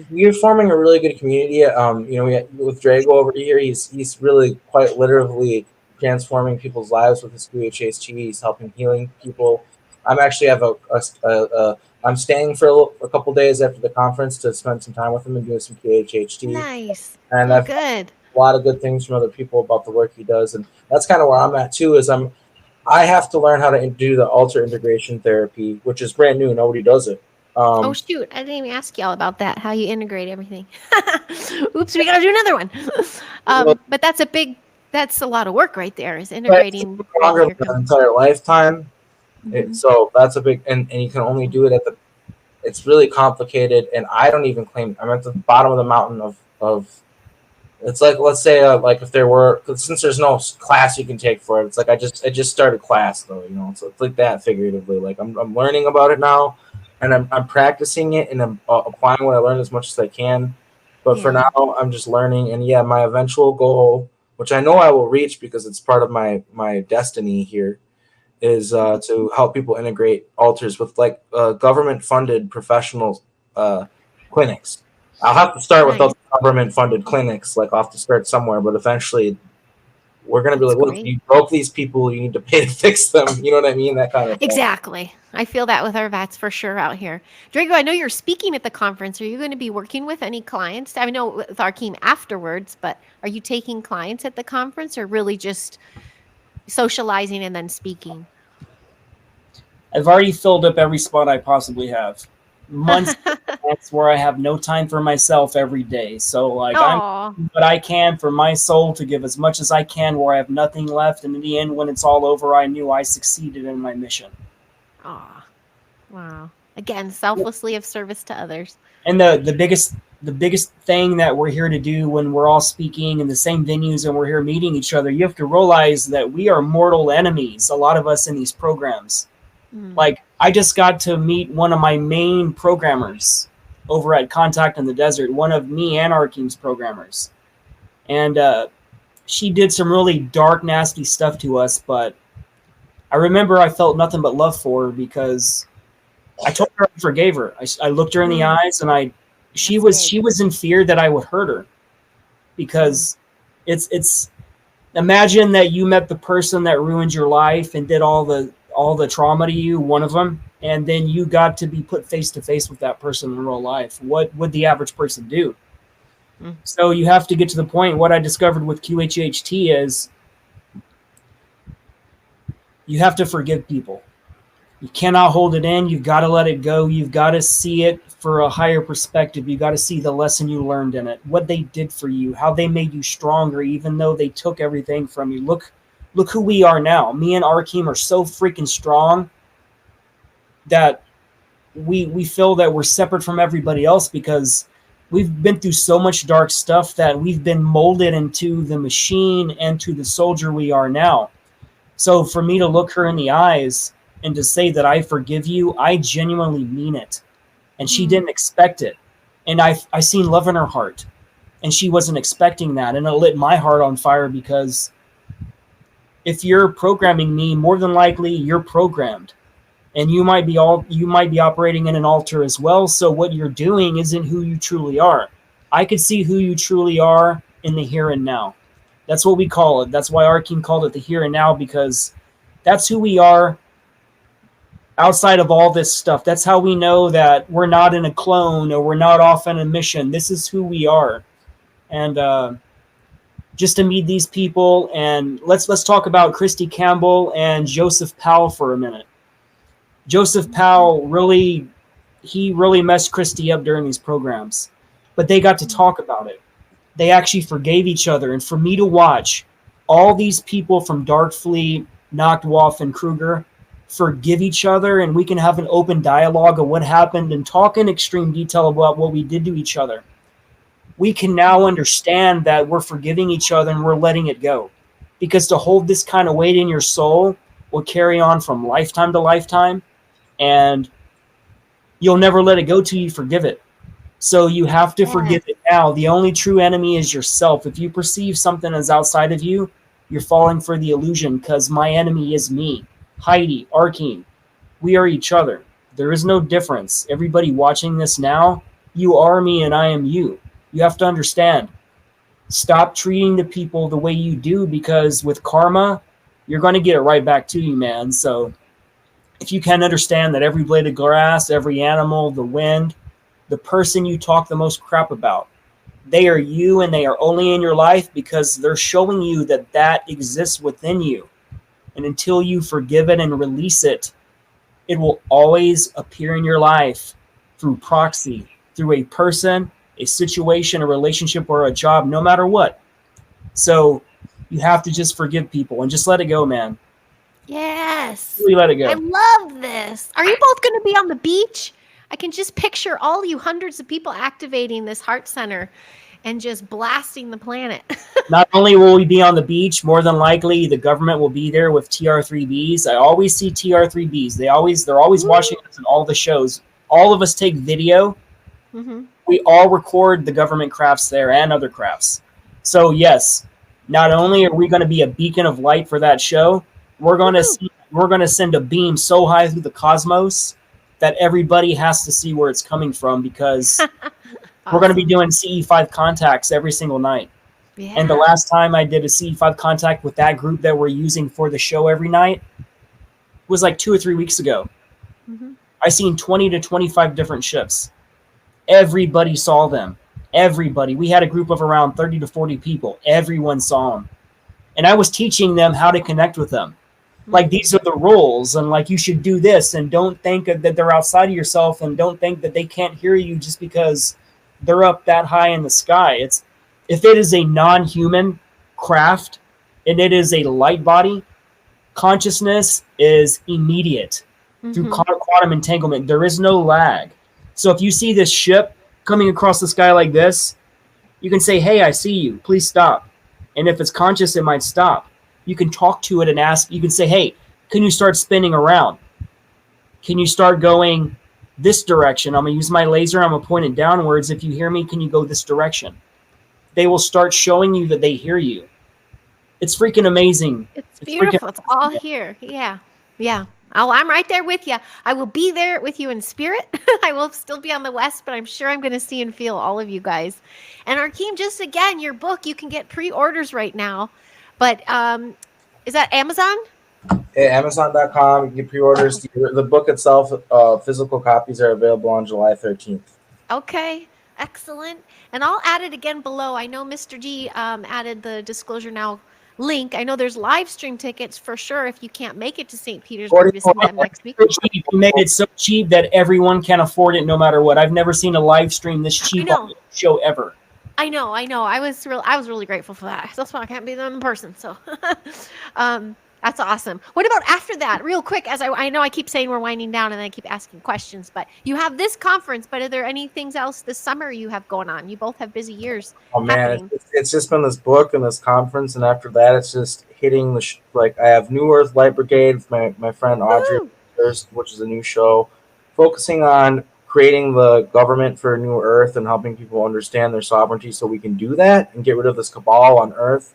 we're forming a really good community. With Drago over here, he's really quite literally transforming people's lives with his QHHT. He's helping healing people. I'm actually have I'm staying for a couple days after the conference to spend some time with him and do some QHHT. Nice. And I've good. A lot of good things from other people about the work he does, and that's kind of where I'm at too. I have to learn how to do the alter integration therapy, which is brand new. Nobody does it. Oh shoot! I didn't even ask y'all about that. How you integrate everything? Oops, we gotta do another one. But that's a lot of work right there. Is integrating longer than an entire lifetime. So that's a big, and you can only do it it's really complicated, and I don't even claim I'm at the bottom of the mountain of of. It's like, let's say like if there were, since there's no class you can take for it, it's like I just started class though, you know. So it's like that figuratively. Like I'm learning about it now, and I'm practicing it, and I'm applying what I learned as much as I can. But for Yeah. now, I'm just learning, and yeah, my eventual goal, which I know I will reach because it's part of my destiny here, is to help people integrate alters with like government funded professional clinics. I'll have to start with Nice. those government funded clinics, like I'll have to start somewhere, but eventually we're gonna be That's like, look, great. you broke these people, you need to pay to fix them. You know what I mean? That kind of thing. Exactly. I feel that with our vets for sure out here. Drago, I know you're speaking at the conference. Are you going to be working with any clients? I know with Arkheim afterwards, but are you taking clients at the conference or really just socializing and then speaking? I've already filled up every spot I possibly have. Months that's where I have no time for myself every day. So like I'm Aw. doing what I can for my soul to give as much as I can where I have nothing left. And in the end, when it's all over, I knew I succeeded in my mission. Aw. Wow. Again, selflessly of service to others. And the biggest thing that we're here to do when we're all speaking in the same venues and we're here meeting each other, you have to realize that we are mortal enemies, a lot of us in these programs. Like, I just got to meet one of my main programmers over at Contact in the Desert, one of me and Arkheim's programmers. And she did some really dark, nasty stuff to us, but I remember I felt nothing but love for her because I told her I forgave her. I looked her in the eyes, and she was in fear that I would hurt her because it's imagine that you met the person that ruined your life and did all the trauma to you, one of them, and then you got to be put face to face with that person in real life. What would the average person do? So you have to get to the point. What I discovered with QHHT is you have to forgive people. You cannot hold it in. You've got to let it go. You've got to see it for a higher perspective. You got to see the lesson you learned in it, what they did for you, how they made you stronger, even though they took everything from you. Look who we are now. Me and Arkheim are so freaking strong that we feel that we're separate from everybody else because we've been through so much dark stuff that we've been molded into the machine and to the soldier we are now. So for me to look her in the eyes and to say that I forgive you, I genuinely mean it. And she didn't expect it. And I seen love in her heart. And she wasn't expecting that. And it lit my heart on fire because if you're programming me, more than likely you're programmed. And you might be operating in an altar as well. So what you're doing isn't who you truly are. I could see who you truly are in the here and now. That's what we call it. That's why Arkheim called it the here and now, because that's who we are outside of all this stuff. That's how we know that we're not in a clone or we're not off on a mission. This is who we are. And just to meet these people, and let's talk about Christy Campbell and Joseph Powell for a minute. Joseph Powell really messed Christy up during these programs, but they got to talk about it. They actually forgave each other. And for me to watch all these people from Darkfleet, Nachtwolf, and Kruger forgive each other, and we can have an open dialogue of what happened and talk in extreme detail about what we did to each other, we can now understand that we're forgiving each other and we're letting it go. Because to hold this kind of weight in your soul will carry on from lifetime to lifetime, and you'll never let it go till you forgive it. So you have to forgive it now. The only true enemy is yourself. If you perceive something as outside of you, you're falling for the illusion, because my enemy is me. Heidi, Arkheim, we are each other. There is no difference. Everybody watching this now, you are me and I am you. You have to understand. Stop treating the people the way you do, because with karma, you're going to get it right back to you, man. So if you can understand that every blade of grass, every animal, the wind, the person you talk the most crap about, they are you, and they are only in your life because they're showing you that that exists within you. And until you forgive it and release it, it will always appear in your life through proxy, through a person, a situation, a relationship, or a job, no matter what. So you have to just forgive people and just let it go, man. Yes. Really let it go. I love this. Are you both going to be on the beach? I can just picture all you hundreds of people activating this heart center. and just blasting the planet. Not only will we be on the beach, more than likely the government will be there with TR3Bs. I always see TR3Bs. They're always watching us in all the shows. All of us take video. Mm-hmm. We all record the government crafts there and other crafts. So yes, not only are we going to be a beacon of light for that show, we're going to send a beam so high through the cosmos that everybody has to see where it's coming from, because we're going to be doing CE5 contacts every single night. Yeah. And the last time I did a CE5 contact with that group that we're using for the show every night was like 2 or 3 weeks ago. Mm-hmm. I seen 20 to 25 different ships. Everybody saw them. Everybody. We had a group of around 30 to 40 people. Everyone saw them. And I was teaching them how to connect with them. Like, these are the rules, and like, you should do this, and don't think that they're outside of yourself, and don't think that they can't hear you just because they're up that high in the sky. If it is a non-human craft and it is a light body, consciousness is immediate through quantum entanglement. There is no lag. So if you see this ship coming across the sky like this, you can say, hey, I see you. Please stop. And if it's conscious, it might stop. You can talk to it and ask. You can say, hey, can you start spinning around? Can you start going this direction? I'm going to use my laser. I'm going to point it downwards. If you hear me, can you go this direction? They will start showing you that they hear you. It's freaking amazing. It's beautiful. It's all here. Yeah. Yeah. Oh, I'm right there with you. I will be there with you in spirit. I will still be on the West, but I'm sure I'm going to see and feel all of you guys. And Arkheim, just again, your book, you can get pre-orders right now. But is that Amazon? Yeah, Amazon.com. You can get pre-orders. The book itself, physical copies are available on July 13th. Okay. Excellent. And I'll add it again below. I know Mr. G added the Disclosure Now link. I know there's live stream tickets for sure if you can't make it to St. Petersburg to see that next week. We made it so cheap that everyone can afford it no matter what. I've never seen a live stream this cheap on the show ever. I know. I was really grateful for that. That's why I can't be them in person. So that's awesome. What about after that? Real quick, as I know I keep saying we're winding down and I keep asking questions, but you have this conference, but are there any things else this summer you have going on? You both have busy years. Oh man, it's just been this book and this conference, and after that it's just hitting the like I have New Earth Light Brigade with my friend Audrey, which is a new show focusing on creating the government for New Earth and helping people understand their sovereignty so we can do that and get rid of this cabal on Earth.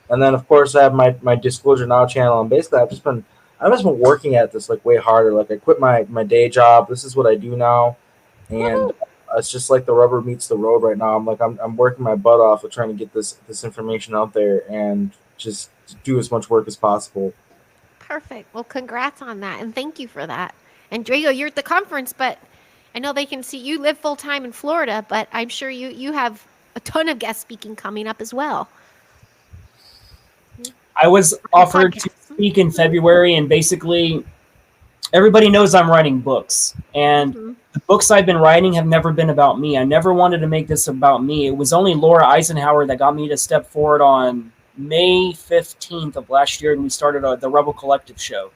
And then, of course, I have my Disclosure Now channel, and basically I've just been working at this like way harder. Like I quit my day job. This is what I do now, and it's just like the rubber meets the road right now. I'm working my butt off with trying to get this information out there and just do as much work as possible. Perfect. Well, congrats on that, and thank you for that. And Drago, you're at the conference, but I know they can see you live full time in Florida, but I'm sure you have a ton of guest speaking coming up as well. I was offered to speak in February, and basically everybody knows I'm writing books, and the books I've been writing have never been about me. I never wanted to make this about me. It was only Laura Eisenhower that got me to step forward on May 15th of last year, and we started the Rebel Collective show.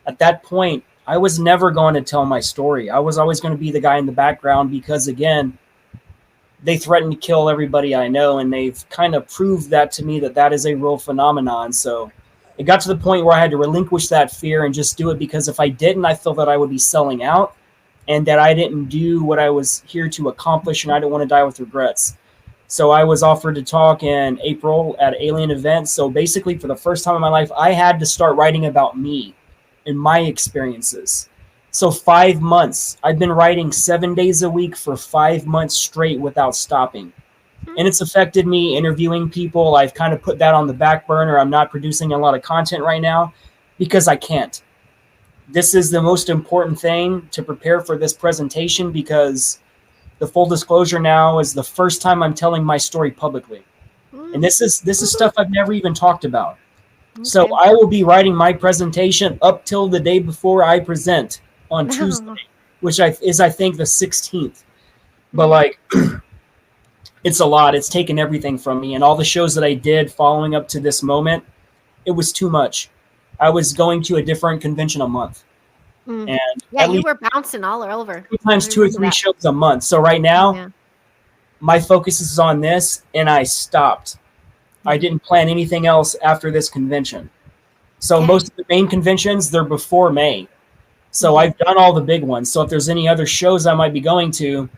At that point, I was never going to tell my story. I was always going to be the guy in the background because, again, they threaten to kill everybody I know, and they've kind of proved that to me that is a real phenomenon. So it got to the point where I had to relinquish that fear and just do it, because if I didn't, I felt that I would be selling out and that I didn't do what I was here to accomplish, and I didn't want to die with regrets. So I was offered to talk in April at Alien Events. So basically, for the first time in my life, I had to start writing about me and my experiences. So 5 months, I've been writing 7 days a week for 5 months straight without stopping. And it's affected me interviewing people. I've kind of put that on the back burner. I'm not producing a lot of content right now because I can't. This is the most important thing to prepare for this presentation, because the full disclosure now is the first time I'm telling my story publicly. And this is stuff I've never even talked about. Okay. So I will be writing my presentation up till the day before I present on Tuesday, which is I think the 16th. But like, it's a lot. It's taken everything from me, and all the shows that I did following up to this moment, it was too much. I was going to a different convention a month. And yeah, you were bouncing all over. Sometimes 2 or 3 shows a month. So right now, my focus is on this, and I stopped. I didn't plan anything else after this convention. So Okay. most of the main conventions, they're before May. So I've done all the big ones. So if there's any other shows I might be going to,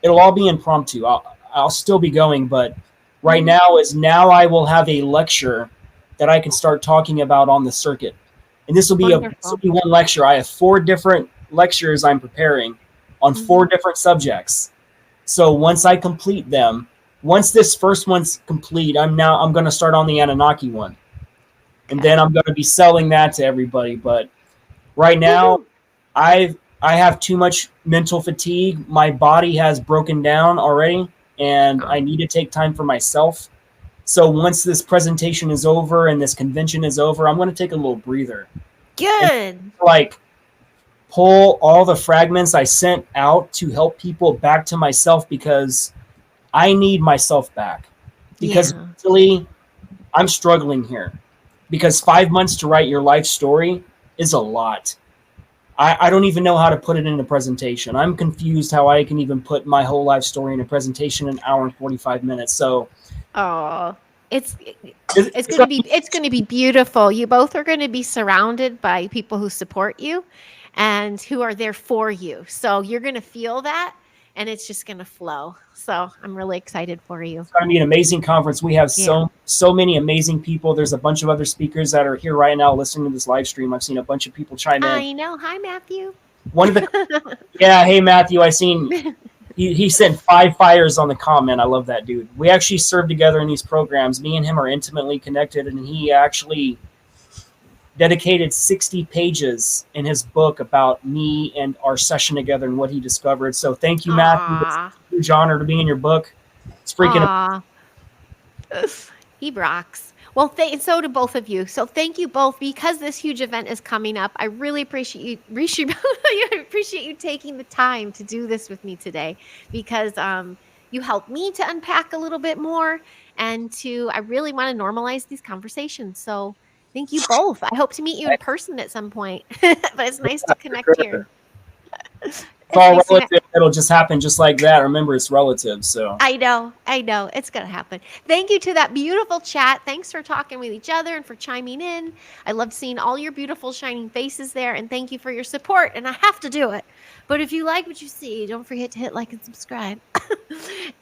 it'll all be impromptu. I'll still be going, but right now I will have a lecture that I can start talking about on the circuit. And this will be one lecture. I have 4 different lectures I'm preparing on 4 different subjects. So once I complete them, once this first one's complete, I'm going to start on the Anunnaki one. And then I'm going to be selling that to everybody. But right now, I have too much mental fatigue. My body has broken down already, and I need to take time for myself. So once this presentation is over and this convention is over, I'm going to take a little breather. Good. And, like, pull all the fragments I sent out to help people back to myself, because I need myself back. Because mentally, I'm struggling here. Because 5 months to write your life story is a lot. I don't even know how to put it in a presentation. I'm confused how I can even put my whole life story in a presentation in 1 hour and 45 minutes. So, it's going to be beautiful. You both are going to be surrounded by people who support you and who are there for you. So you're going to feel that, and it's just going to flow. So I'm really excited for you. It's going to be an amazing conference. We have so many amazing people. There's a bunch of other speakers that are here right now listening to this live stream. I've seen a bunch of people chime in. I know. Hi, Matthew. One of the hey Matthew, I seen he sent 5 fires on the comment. I love that dude. We actually served together in these programs. Me and him are intimately connected, and he actually dedicated 60 pages in his book about me and our session together and what he discovered. So thank you, Matthew. It's a huge honor to be in your book. It's freaking he rocks. Well, so do both of you. So thank you both, because this huge event is coming up. I really appreciate you taking the time to do this with me today, because you helped me to unpack a little bit more, and I really want to normalize these conversations. So thank you both. I hope to meet you in person at some point, but it's nice to connect here. It's all relative. It'll just happen just like that. Remember, it's relative. So I know. It's going to happen. Thank you to that beautiful chat. Thanks for talking with each other and for chiming in. I loved seeing all your beautiful shining faces there, and thank you for your support. And I have to do it. But if you like what you see, don't forget to hit like and subscribe.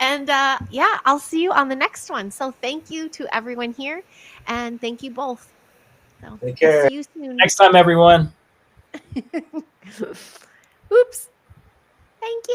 And I'll see you on the next one. So thank you to everyone here, and thank you both. So take care. See you soon. Next time, everyone. Oops. Thank you.